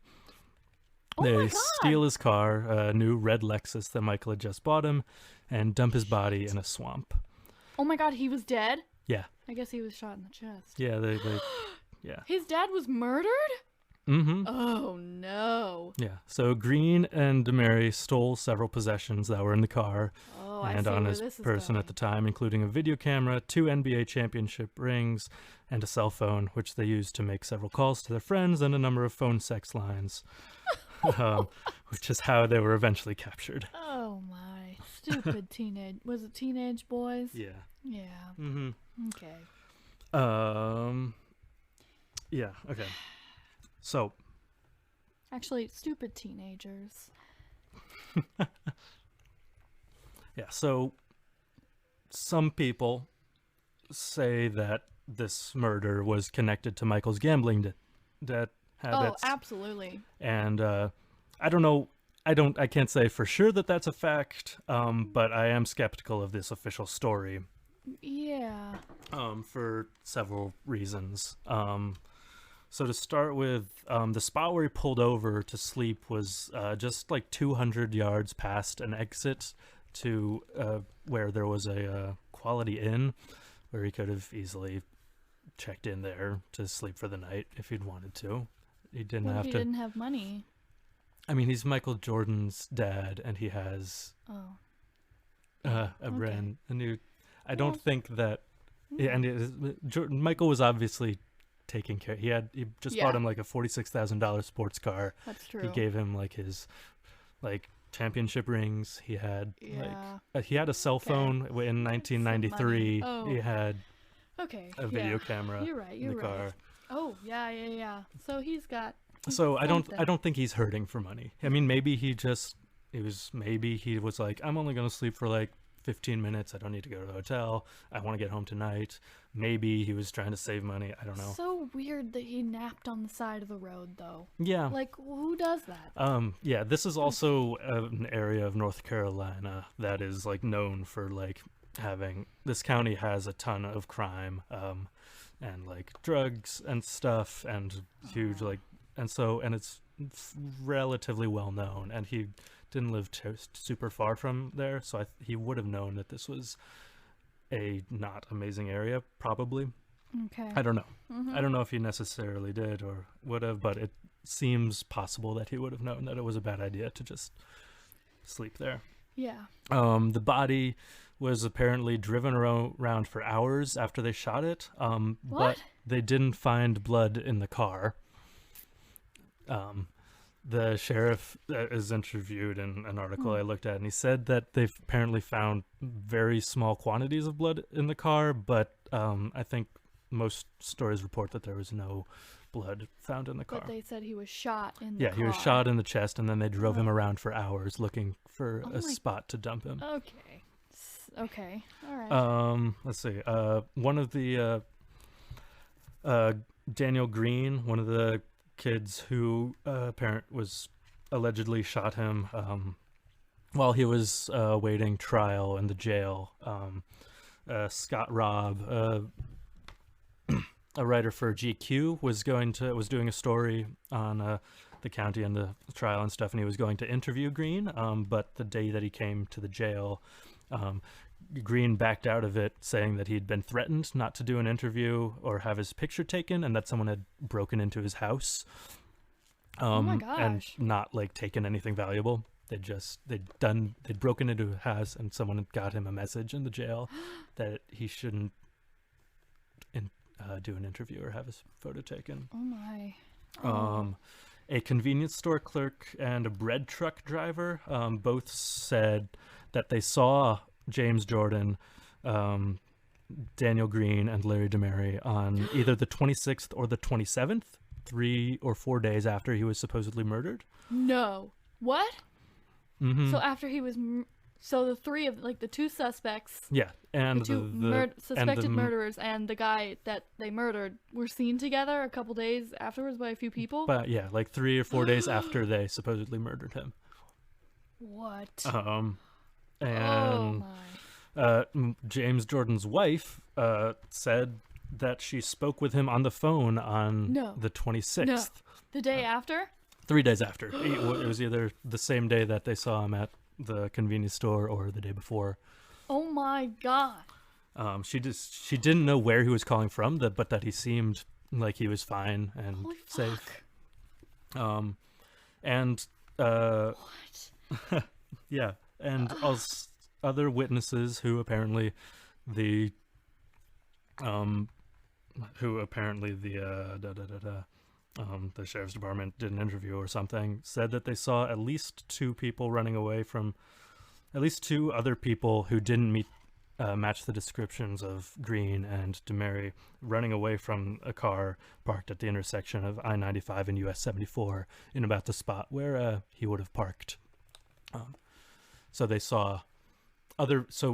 Oh my They God. steal his car, a new red Lexus that Michael had just bought him, and dump his body in a swamp. Oh my God, he was dead? Yeah. I guess he was shot in the chest. Yeah, yeah. His dad was murdered? Mm-hmm. Oh no. Yeah. So Green and DeMary stole several possessions that were in the car Oh, and I see on where his this is person going. at the time, including a video camera, 2 NBA championship rings, and a cell phone, which they used to make several calls to their friends and a number of phone sex lines, which is how they were eventually captured. Oh my. Stupid teenage. Was it teenage boys? Yeah. Yeah. Mm-hmm. Okay. Yeah. Okay. So. Actually, stupid teenagers. Yeah. So. Some people say that this murder was connected to Michael's gambling debt habits. Oh, absolutely. And I don't know. I can't say for sure that that's a fact. But I am skeptical of this official story. Yeah. For several reasons. So to start with, the spot where he pulled over to sleep was just like 200 yards past an exit to where there was a Quality Inn, where he could have easily checked in there to sleep for the night if he'd wanted to. He didn't What have if to. he didn't have money? I mean, he's Michael Jordan's dad, and he has a new. I don't Well, think that. Yeah, and Michael was obviously taking care. He just bought him like a $46,000 sports car. That's true. He gave him like his championship rings. He had he had a cell phone in 1993. Oh. He had a video camera You're right. in You're the right. car. Oh yeah. So he's got. So I something. don't think he's hurting for money. I mean, maybe he was like, I'm only gonna sleep for like 15 minutes. I don't need to go to the hotel. I want to get home tonight. Maybe he was trying to save money. I don't know. So weird that he napped on the side of the road, though. Yeah. Like, who does that? Yeah, this is also an area of North Carolina that is like known for like having. This county has a ton of crime, and like drugs and stuff, and huge and it's relatively well known. And he didn't live super far from there, so he would have known that this was a not amazing area, probably. Okay. I don't know. Mm-hmm. I don't know if he necessarily did or would have, but it seems possible that he would have known that it was a bad idea to just sleep there. Yeah. The body was apparently driven around for hours after they shot it, but they didn't find blood in the car. The sheriff is interviewed in an article I looked at, and he said that they've apparently found very small quantities of blood in the car, but I think most stories report that there was no blood found in the car. But they said he was shot in the car. Yeah, he was shot in the chest, and then they drove him around for hours looking for a spot to dump him. Okay. Okay. All right. Let's see. One of the Daniel Green, one of the kids who was allegedly shot him while he was awaiting trial in the jail. Scott Robb, a writer for GQ, was doing a story on the county and the trial and stuff, and he was going to interview Green. But the day that he came to the jail, Green backed out of it, saying that he'd been threatened not to do an interview or have his picture taken, and that someone had broken into his house. Oh my gosh. And not like taken anything valuable. They'd broken into a house, and someone had got him a message in the jail that he shouldn't do an interview or have his photo taken. Oh my. Oh. A convenience store clerk and a bread truck driver both said that they saw James Jordan, Daniel Green, and Larry DeMary on either the 26th or the 27th, 3 or 4 days after he was supposedly murdered. No. What? Mm-hmm. So after he was... So the three of, like, the two suspects... Yeah, and the two suspected murderers and the guy that they murdered were seen together a couple days afterwards by a few people? But yeah, like 3 or 4 days after they supposedly murdered him. What? And James Jordan's wife said that she spoke with him on the phone on the 26th. No. The day after? 3 days after. It was either the same day that they saw him at the convenience store or the day before. Oh my god. She didn't know where he was calling from, but that he seemed like he was fine and Holy safe. Fuck. What? Yeah, and other witnesses who apparently the sheriff's department did an interview or something, said that they saw at least 2 people running away from, at least 2 other people who didn't match the descriptions of Green and DeMary running away from a car parked at the intersection of I-95 and US 74 in about the spot where he would have parked. So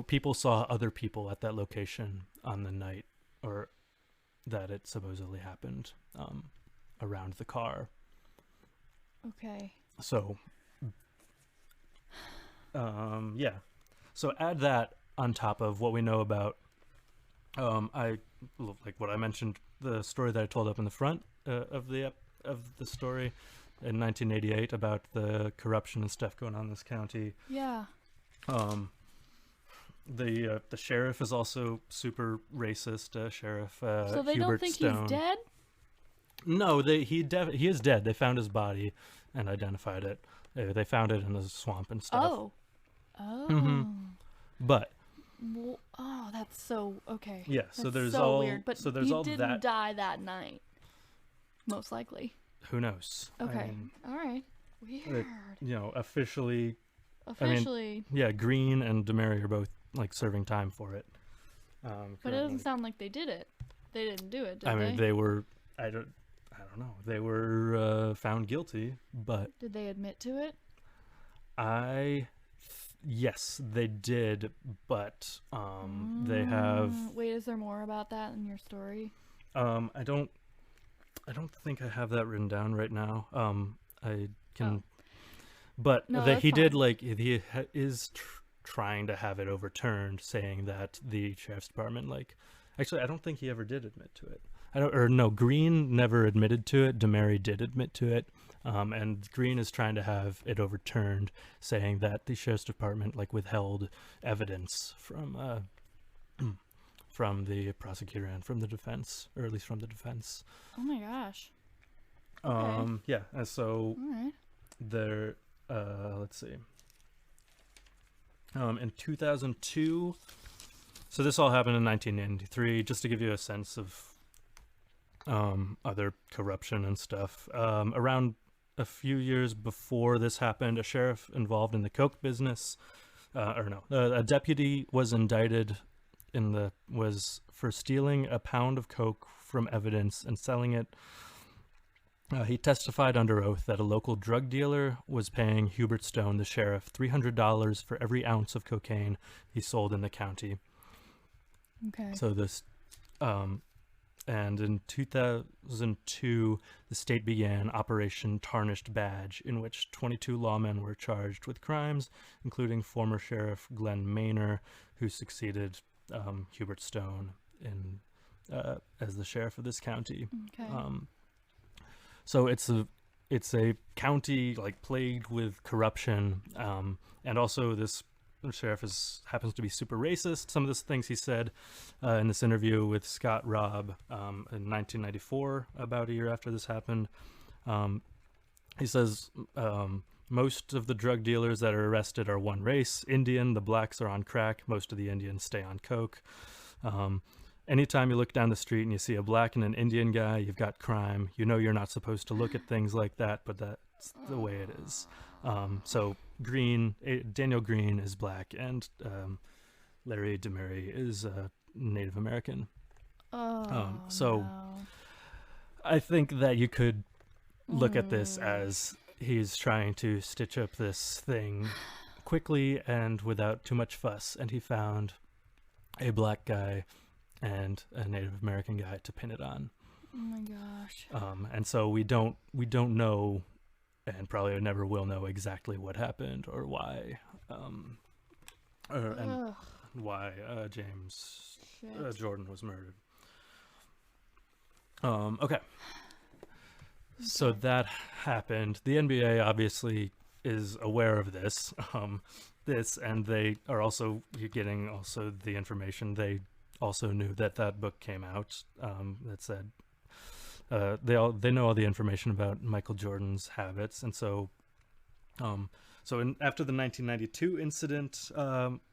people saw other people at that location on the night, or that it supposedly happened, around the car. Okay. So, yeah. So add that on top of what we know about, like what I mentioned, the story that I told up in the front of the story in 1988 about the corruption and stuff going on in this county. Yeah. The sheriff is also super racist. Sheriff so they Hubert don't think Stone. he's dead? No, he is dead. They found his body and identified it. They found it in the swamp and stuff. Oh. Mm-hmm. But. Well, oh, that's so okay. Yeah. That's so there's so all. weird. But so there's he all didn't that. die that night. Most likely. Who knows? Okay. I mean, all right. Weird. Officially. Officially. Yeah, Green and DeMary are both like serving time for it. But it doesn't sound like they did it. They didn't do it, did they? I mean, they were. I don't know. They were found guilty, but did they admit to it? Yes, they did, but they have. Wait, is there more about that in your story? I don't think I have that written down right now. I can. But no, that he fine. did, like, he is trying to have it overturned, saying that the sheriff's department, like, actually, I don't think he ever did admit to it. Green never admitted to it. DeMary did admit to it. And Green is trying to have it overturned, saying that the sheriff's department, like, withheld evidence from the prosecutor and from the defense, or at least from the defense. Oh my gosh. Okay. Yeah, and so all right. there. Let's see. In 2002, so this all happened in 1993, just to give you a sense of other corruption and stuff. Around a few years before this happened, a sheriff involved in the coke business, a deputy was indicted for stealing a pound of coke from evidence and selling it. He testified under oath that a local drug dealer was paying Hubert Stone, the sheriff, $300 for every ounce of cocaine he sold in the county. Okay. So this, and in 2002, the state began Operation Tarnished Badge, in which 22 lawmen were charged with crimes, including former Sheriff Glenn Maynor, who succeeded Hubert Stone as the sheriff of this county. Okay. So it's a county like plagued with corruption, and also this sheriff happens to be super racist. Some of the things he said in this interview with Scott Robb in 1994, about a year after this happened, he says most of the drug dealers that are arrested are one race, Indian. The blacks are on crack. Most of the Indians stay on coke. Anytime you look down the street and you see a black and an Indian guy, you've got crime. You know you're not supposed to look at things like that, but that's the way it is. So Daniel Green is black, and Larry DeMary is Native American. Oh, So no. I think that you could look at this as he's trying to stitch up this thing quickly and without too much fuss, and he found a black guy and a Native American guy to pin it on. Oh my gosh. And so we don't know, and probably never will know exactly what happened or why, and why James Jordan was murdered. Okay. So that happened. The NBA obviously is aware of this, and they are also getting also the information. They also knew that book came out that said they know all the information about Michael Jordan's habits, and so after the 1992 incident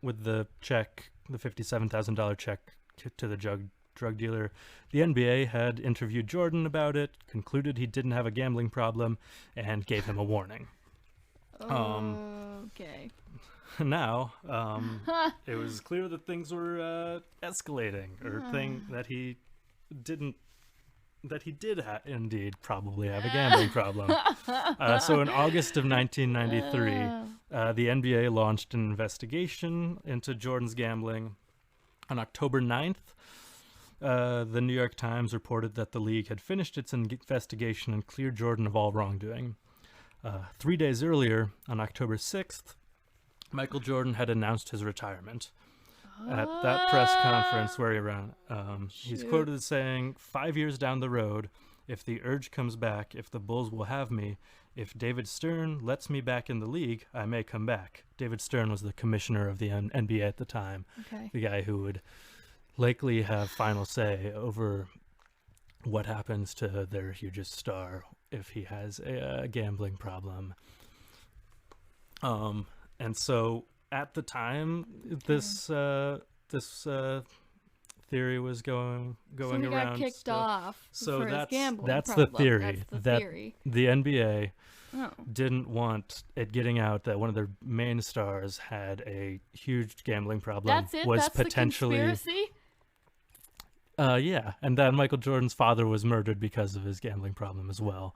with the check, the $57,000 check to the drug dealer, the NBA had interviewed Jordan about it, concluded he didn't have a gambling problem, and gave him a warning. Okay. Now, it was clear that things were escalating, or that he did indeed probably have a gambling problem. So in August of 1993, the NBA launched an investigation into Jordan's gambling. On October 9th, the New York Times reported that the league had finished its investigation and cleared Jordan of all wrongdoing. 3 days earlier, on October 6th, Michael Jordan had announced his retirement. At that press conference where he's quoted as saying, 5 years down the road, if the urge comes back, if the Bulls will have me, if David Stern lets me back in the league, I may come back. David Stern was the commissioner of the NBA at the time, the guy who would likely have final say over what happens to their hugest star if he has a gambling problem. And so at the time, this theory was going so he around. Got kicked off. So for his gambling that's problem. the theory. That's the that theory. The NBA didn't want it getting out that one of their main stars had a huge gambling problem. That's it. Was That's potentially the conspiracy. Yeah, and that Michael Jordan's father was murdered because of his gambling problem as well.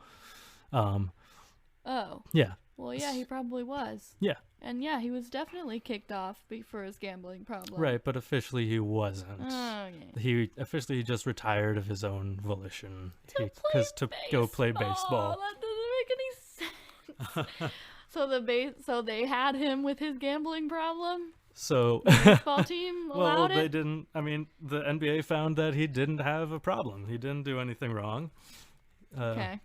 Yeah. Well, yeah, he probably was. Yeah. And yeah, he was definitely kicked off for his gambling problem. Right, but officially he wasn't. Okay. He officially just retired of his own volition To go play baseball. That doesn't make any sense. So they had him with his gambling problem. So the baseball team allowed well, it. they didn't. I mean, the NBA found that he didn't have a problem. He didn't do anything wrong. Okay.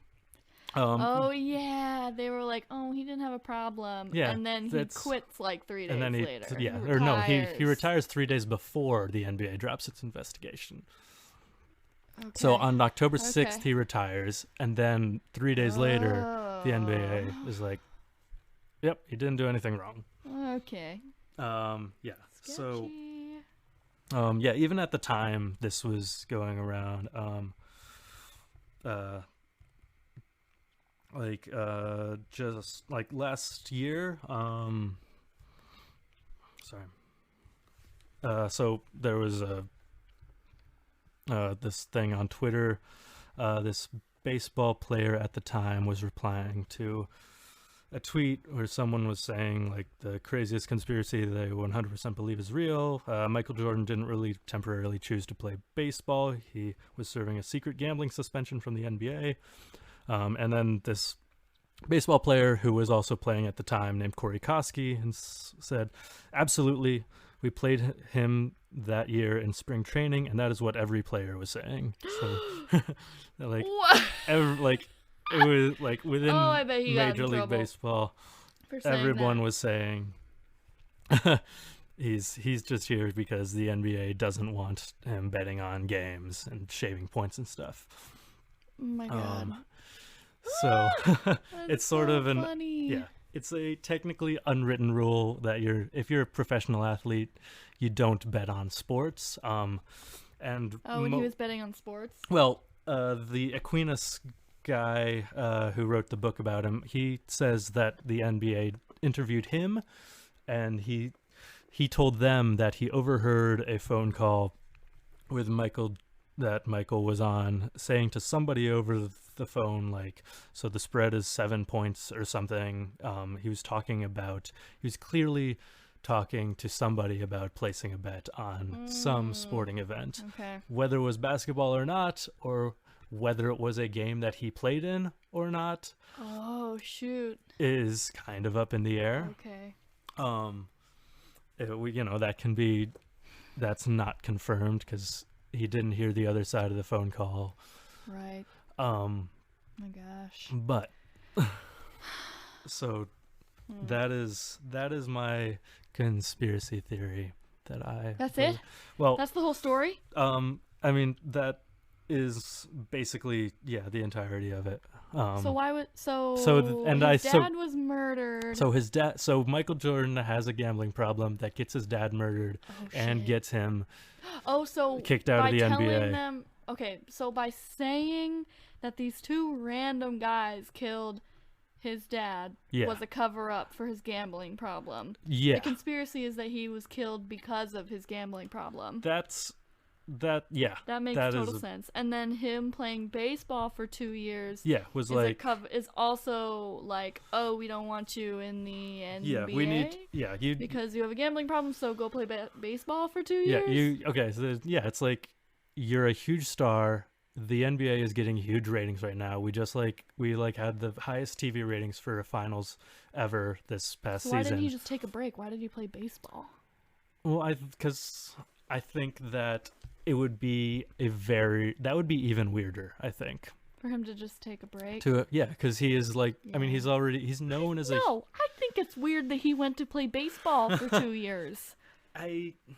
Oh yeah, they were like, oh, he didn't have a problem. Yeah, and then he quits like 3 days later. Yeah, or no, he retires 3 days before the NBA drops its investigation. Okay. So on October 6th, he retires, and then 3 days later, the NBA is like, yep, he didn't do anything wrong. Okay. Yeah. Sketchy. So, yeah, even at the time this was going around, just like last year, so there was this thing on Twitter. This baseball player at the time was replying to a tweet where someone was saying, like, the craziest conspiracy they 100% believe is real. Michael Jordan didn't really temporarily choose to play baseball. He was serving a secret gambling suspension from the NBA. And then this baseball player who was also playing at the time named Corey Koski and said, absolutely, we played him that year in spring training, and that is what every player was saying. So, like, it was like within Major League Baseball, everyone was saying he's just here because the NBA doesn't want him betting on games and shaving points and stuff. Oh my god. So it's sort of funny. It's a technically unwritten rule that if you're a professional athlete, you don't bet on sports. And when he was betting on sports? Well, the Aquinas guy who wrote the book about him, he says that the NBA interviewed him, and he he told them that he overheard a phone call with Michael that Michael was on, saying to somebody over the phone, like, so the spread is 7 points or something. He was clearly talking to somebody about placing a bet on some sporting event. Okay. Whether it was basketball or not, or whether it was a game that he played in or not. Oh, shoot. Is kind of up in the air. Okay. That's not confirmed because he didn't hear the other side of the phone call. Right. My gosh. But so that is my conspiracy theory that I. That's it? Well, that's the whole story? I mean, that is basically the entirety of it. So why would his dad was murdered. So Michael Jordan has a gambling problem that gets his dad murdered and gets him kicked out of the NBA. So by saying that these two random guys killed his dad was a cover-up for his gambling problem. Yeah. The conspiracy is that he was killed because of his gambling problem. That makes total sense. And then him playing baseball for 2 years is also like, oh, we don't want you in the NBA because you have a gambling problem, so go play baseball for 2 years. It's like you're a huge star. The NBA is getting huge ratings right now. We had the highest TV ratings for a finals ever this past season. Why didn't he just take a break? Why did he play baseball? Well, because I think that it would be that would be even weirder, I think. For him to just take a break? Because he is like, I mean, he's known as No, I think it's weird that he went to play baseball for 2 years.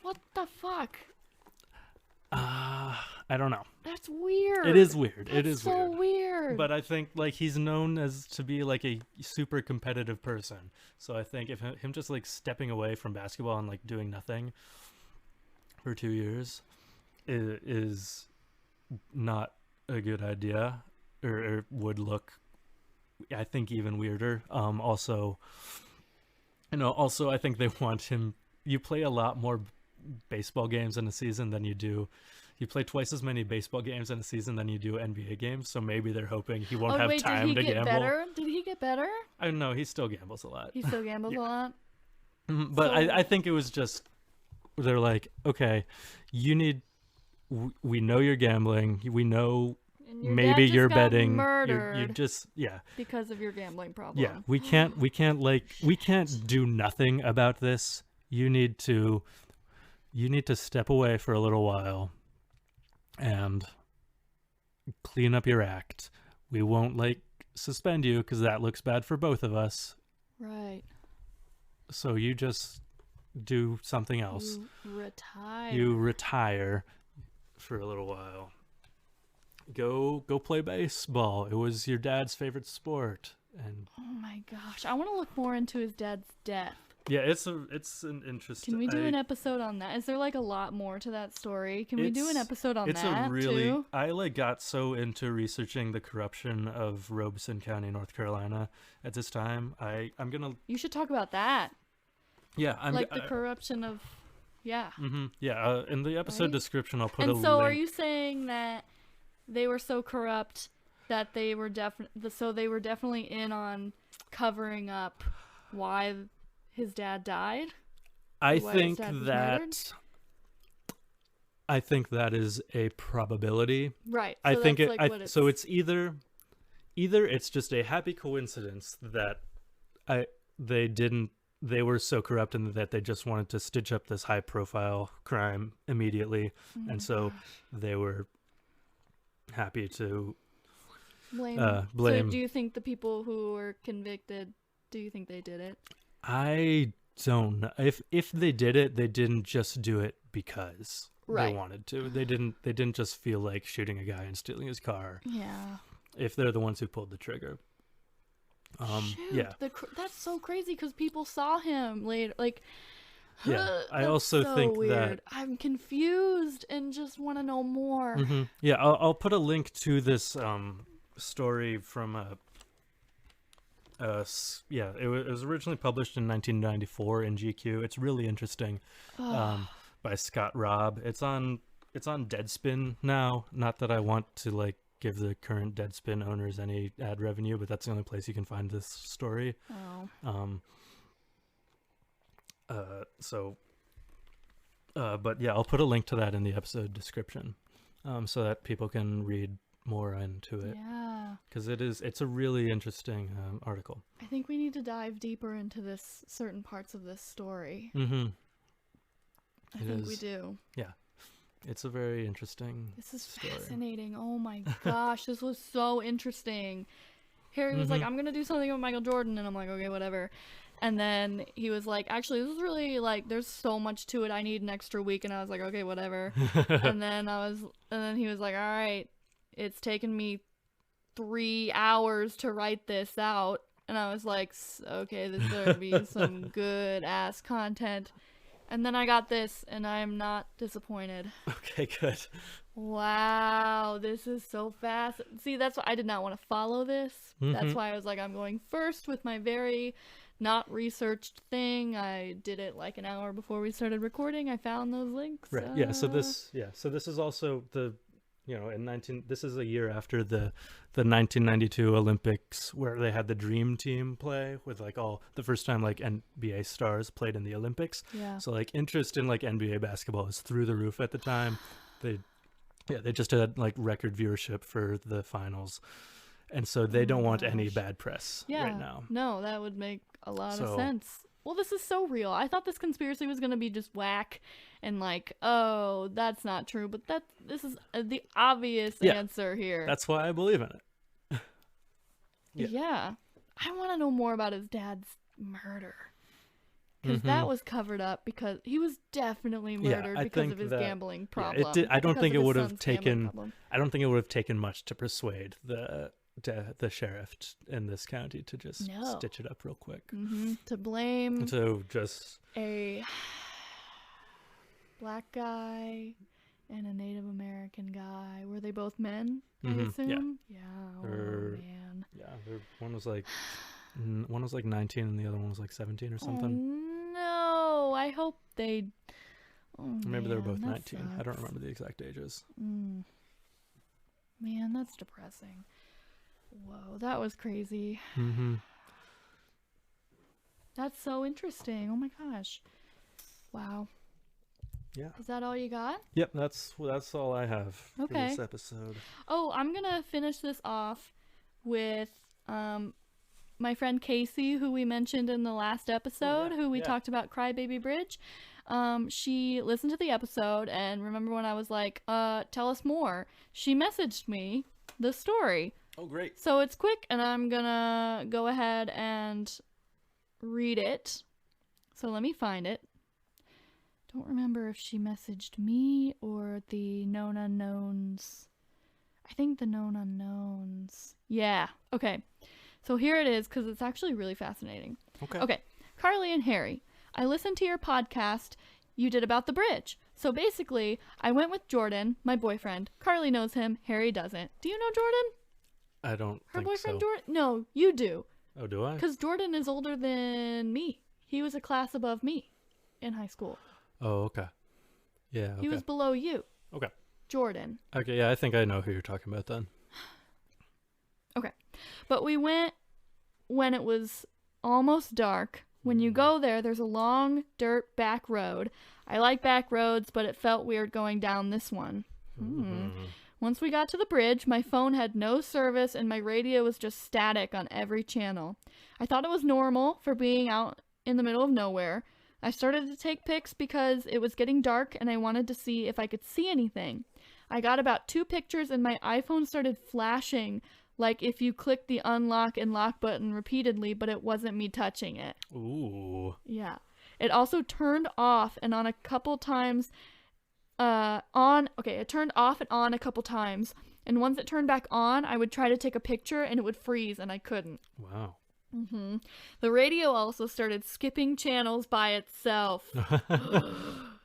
What the fuck? I don't know. That's weird. It is weird. It is so weird. But I think like he's known as to be like a super competitive person. So I think if him just like stepping away from basketball and like doing nothing for 2 years is not a good idea, or would look, I think, even weirder. Also I think they want him. You play a lot more baseball games in a season than you do. You play twice as many baseball games in a season than you do NBA games, so maybe they're hoping he won't have time to gamble. Did he get better? I don't know. He still gambles a lot. He still gambles a lot? But I think it was just, they're like, okay, we know you're gambling. We know maybe you're betting. Murdered you just because of your gambling problem. Yeah, we can't do nothing about this. You need to step away for a little while and clean up your act. We won't suspend you because that looks bad for both of us. Right. So you just do something else. You retire for a little while. Go play baseball. It was your dad's favorite sport. And oh my gosh, I want to look more into his dad's death. Yeah, it's an interesting. Can we do an episode on that? Is there a lot more to that story? Can we do an episode on that too? I got so into researching the corruption of Robeson County, North Carolina at this time. I'm gonna. You should talk about that. Yeah, the corruption of. Yeah. Mm-hmm. Yeah. In the episode description, I'll put a link. And so, are you saying that they were so corrupt that they were definitely in on covering up why his dad died? I think that is a probability. Right. So I think it's either it's just a happy coincidence that they were so corrupt and that they just wanted to stitch up this high profile crime immediately, and so they were happy to blame. So do you think the people who were convicted, do you think they did it? I don't know. If they did it, they didn't just do it because they wanted to. They didn't just feel like shooting a guy and stealing his car. Yeah. If they're the ones who pulled the trigger. Shoot, that's so crazy because people saw him later. I also think weird. that I'm confused and just want to know more. Mm-hmm. Yeah, I'll put a link to this story from It was originally published in 1994 in GQ. It's really interesting. By Scott Robb. It's on Deadspin now. Not that I want to like give the current Deadspin owners any ad revenue, but that's the only place you can find this story. But yeah, I'll put a link to that in the episode description, so that people can read more into it. Yeah, because it's a really interesting article. I think we need to dive deeper into this certain parts of this story. I think we do. Yeah, it's a very interesting. This is story. fascinating. Oh my gosh, this was so interesting. Harry was like, "I'm gonna do something with Michael Jordan," and I'm like, "Okay, whatever." And then he was like, "Actually, this is really like, there's so much to it. I need an extra week." And I was like, "Okay, whatever." and then he was like, "All right, it's taken me 3 hours to write this out." And I was like, "Okay, this better be some good ass content." And then I got this, and I'm not disappointed. Okay, good. Wow, this is so fast. See, that's why I did not want to follow this. That's why I was like, I'm going first with my very not researched thing. I did it like an hour before we started recording. I found those links. Right. Yeah. So this is also this is a year after the 1992 Olympics, where they had the Dream Team play with like all the first time like NBA stars played in the Olympics. Yeah. So like interest in like NBA basketball was through the roof at the time. They just had like record viewership for the finals. And so they don't want any bad press right now. No, that would make a lot of sense. Well, this is so real. I thought this conspiracy was going to be just whack and like, oh, that's not true. But this is the obvious answer here. That's why I believe in it. Yeah. I want to know more about his dad's murder. Because that was covered up because he was definitely murdered because of his gambling problem. I don't think it would have taken much to persuade the sheriff in this county to just stitch it up real quick. To blame just a black guy and a Native American guy. Were they both men, I assume? Yeah. Oh, man. Yeah, one was like 19 and the other one was like 17 or something. Oh, no. I hope they... Oh, maybe they were both 19. Sucks. I don't remember the exact ages. Man, that's depressing. Whoa, that was crazy. That's so interesting. Oh my gosh. Wow. Yeah. Is that all you got? Yep, that's all I have for this episode. Oh, I'm going to finish this off with my friend Casey, who we mentioned in the last episode, who we talked about Crybaby Bridge. She listened to the episode, and remember when I was like, tell us more? She messaged me the story. Oh, great. So it's quick, and I'm gonna go ahead and read it. So let me find it. Don't remember if she messaged me or the known unknowns. I think the known unknowns. Yeah. Okay. So here it is, because it's actually really fascinating. Okay. Carly and Harry, I listened to your podcast you did about the bridge. So basically, I went with Jordan, my boyfriend. Carly knows him. Harry doesn't. Do you know Jordan? I don't Her think boyfriend so. Jordan? No, you do. Oh, do I? Because Jordan is older than me. He was a class above me in high school. Oh, okay. Yeah, okay. He was below you. Okay. Jordan. Okay, yeah, I think I know who you're talking about then. Okay. But we went when it was almost dark. When you go there, there's a long dirt back road. I like back roads, but it felt weird going down this one. Once we got to the bridge, my phone had no service and my radio was just static on every channel. I thought it was normal for being out in the middle of nowhere. I started to take pics because it was getting dark and I wanted to see if I could see anything. I got about 2 pictures and my iPhone started flashing like if you click the unlock and lock button repeatedly, but it wasn't me touching it. Ooh. Yeah. It also turned off and on a couple times... it turned off and on a couple times, and once it turned back on, I would try to take a picture and it would freeze and I couldn't. Wow. The radio also started skipping channels by itself.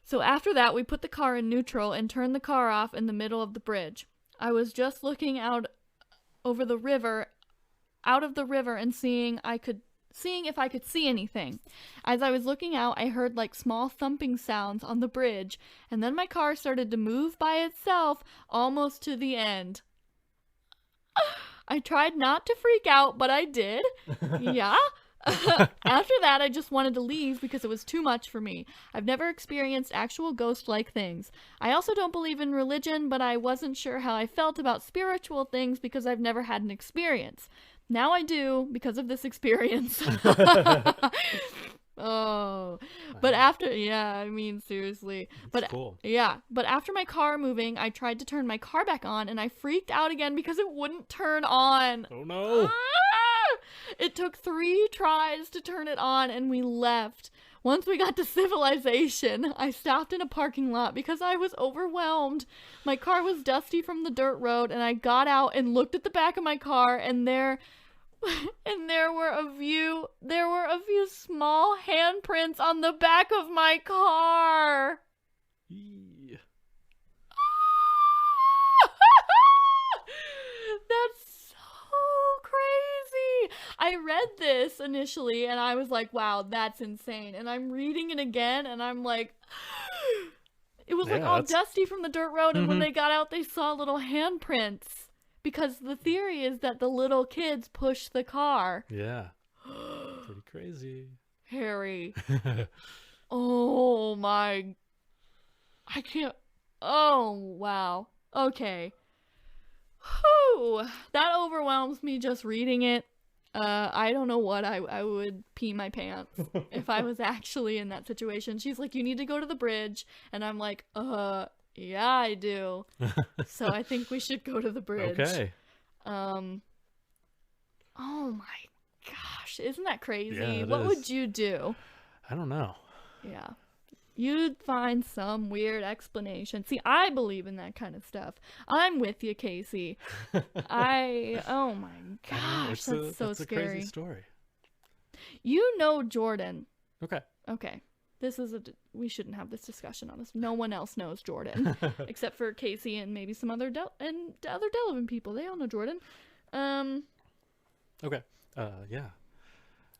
So after that, we put the car in neutral and turned the car off in the middle of the bridge. I was just looking out over the river out of the river and seeing if I could see anything. As I was looking out, I heard like small thumping sounds on the bridge, and then my car started to move by itself almost to the end. I tried not to freak out, but I did. Yeah. After that, I just wanted to leave because it was too much for me. I've never experienced actual ghost-like things. I also don't believe in religion, but I wasn't sure how I felt about spiritual things because I've never had an experience. Now I do because of this experience. Oh, but after, yeah, I mean, seriously. But cool. Yeah, but after my car moving, I tried to turn my car back on and I freaked out again because it wouldn't turn on. Oh no. It took 3 tries to turn it on and we left. Once we got to civilization, I stopped in a parking lot because I was overwhelmed. My car was dusty from the dirt road and I got out and looked at the back of my car and there were a few small handprints on the back of my car. Yeah. That's so crazy. I read this initially and I was like, wow, that's insane. And I'm reading it again and I'm like, it was like all dusty from the dirt road. And when they got out, they saw little handprints. Because the theory is that the little kids pushed the car. Yeah. Pretty crazy. Harry. Oh my. I can't. Oh, wow. Okay. Whew. That overwhelms me just reading it. I don't know what I would pee my pants if I was actually in that situation. She's like, you need to go to the bridge. And I'm like, yeah, I do. So I think we should go to the bridge. Okay. Oh my gosh. Isn't that crazy? Yeah, what would you do? I don't know. Yeah. You'd find some weird explanation. See, I believe in that kind of stuff. I'm with you, Casey. Oh my gosh, that's so it's scary. A crazy story. You know Jordan. Okay. Okay. We shouldn't have this discussion on this. No one else knows Jordan except for Casey and maybe some other other Delavan people. They all know Jordan. Okay. Yeah.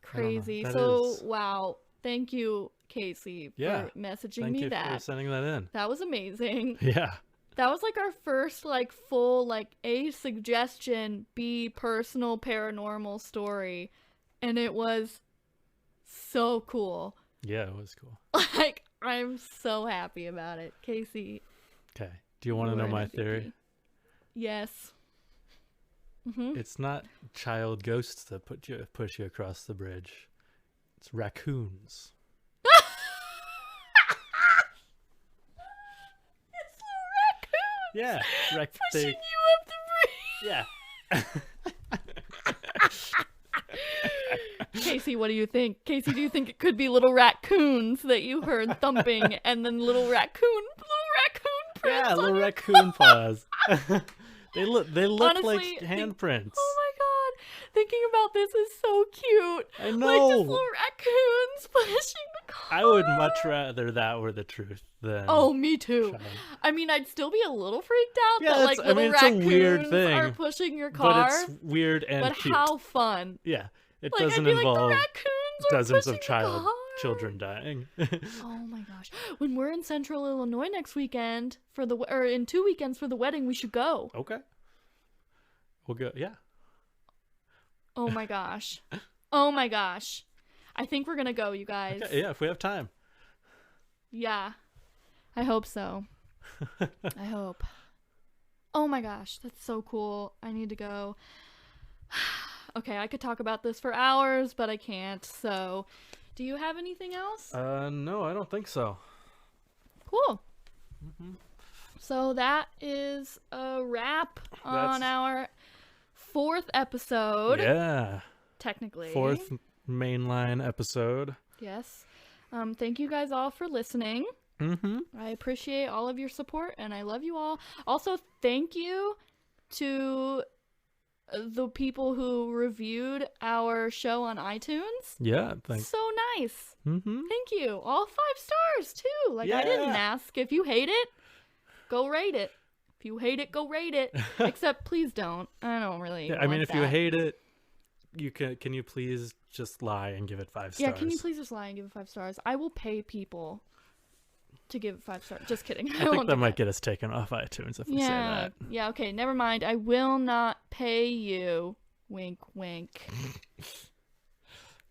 Crazy. So wow. Thank you, Casey, for messaging me that. Thank you for sending that in. That was amazing. Yeah. That was like our first like full like A suggestion, B personal paranormal story, and it was so cool. Yeah, it was cool. Like, I'm so happy about it. Casey. Okay. Do you want to know my theory? Yes. Mm-hmm. It's not child ghosts that push you across the bridge. It's raccoons. It's the raccoons. Yeah. Pushing you up the bridge. Yeah. Casey, what do you think? Casey, do you think it could be little raccoons that you heard thumping and then little raccoon prints? Yeah, little raccoon paws. They look Honestly, like handprints. Oh my god. Thinking about this is so cute. I know. Like just little raccoons pushing the car. I would much rather that were the truth than Oh, me too. child. I mean, I'd still be a little freaked out Yeah, that like little it's a raccoons weird thing, are pushing your car. But it's weird and But cute. how fun. Yeah. It Like, doesn't I'd be like, involve the raccoons are dozens pushing of the car. children dying. Oh my gosh. When we're in Central Illinois next weekend or in 2 weekends for the wedding, we should go. Okay. We'll go. Yeah. Oh my gosh. Oh my gosh. I think we're going to go, you guys. Okay, yeah, if we have time. Yeah. I hope so. I hope. Oh my gosh. That's so cool. I need to go. Okay, I could talk about this for hours, but I can't. So, do you have anything else? No, I don't think so. Cool. Mm-hmm. So that is a wrap on our 4th episode. Yeah. Technically. 4th mainline episode. Yes. Thank you guys all for listening. Mm-hmm. I appreciate all of your support, and I love you all. Also, thank you to the people who reviewed our show on iTunes. Yeah, thanks. So nice. Mm-hmm. Thank you. All 5 stars, too. Like, I didn't ask. If you hate it, go rate it. If you hate it, go rate it. Except, please don't. I don't really Yeah, I mean, if you hate it, can you please just lie and give it 5 stars? Yeah, can you please just lie and give it 5 stars? I will pay people to give it 5 stars. Just kidding. I think that might get us taken off iTunes if we say that. Yeah, okay, never mind. I will not pay you. Wink, wink.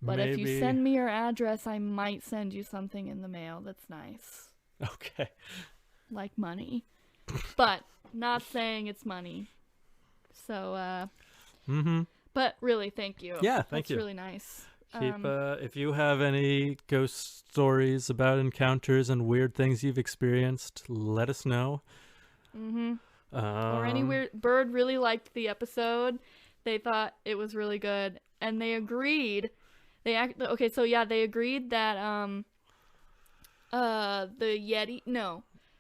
But if you send me your address, I might send you something in the mail that's nice. Okay. Like money. But not saying it's money. So, but really, thank you. Yeah, thank you. That's really nice. If you have any ghost stories about encounters and weird things you've experienced, let us know. Or any weird bird really liked the episode. They thought it was really good, and they agreed. They agreed that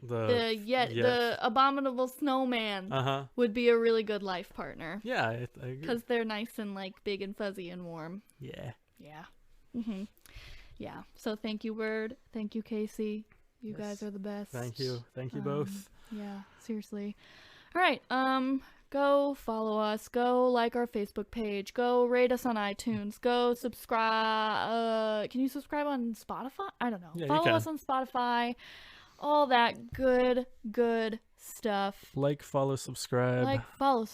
the abominable snowman would be a really good life partner. Yeah, I agree. Because they're nice and like big and fuzzy and warm. Yeah. Yeah. So thank you, Bird. Thank you, Casey. You guys are the best. Thank you both. Yeah, seriously. All right. Go follow us. Go like our Facebook page. Go rate us on iTunes. Go subscribe. Can you subscribe on Spotify? I don't know. Yeah, follow us on Spotify. All that good stuff. Like, follow, subscribe. Follow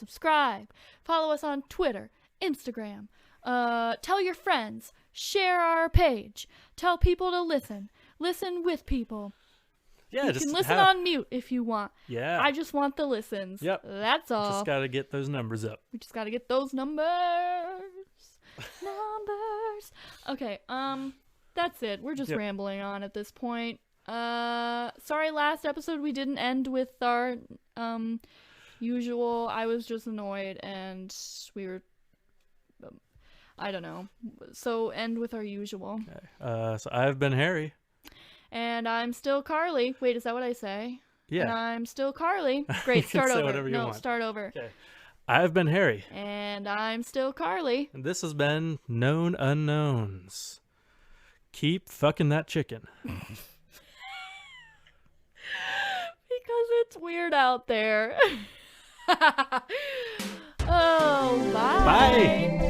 us on Twitter, Instagram. Tell your friends. Share our page. Tell people to listen. Listen with people. Yeah, you can listen on mute if you want. Yeah. I just want the listens. Yep. That's all. Just got to get those numbers up. We just got to get those numbers. Okay, that's it. We're just rambling on at this point. Sorry, last episode we didn't end with our usual. I was just annoyed and we were I don't know. So end with our usual. Okay. So I've been Harry. And I'm still Carly. Wait, is that what I say? Yeah. And I'm still Carly. Great, start over. Whatever you want. Start over. Okay. I've been Harry. And I'm still Carly. And this has been Known Unknowns. Keep fucking that chicken. Because it's weird out there. Oh, bye. Bye.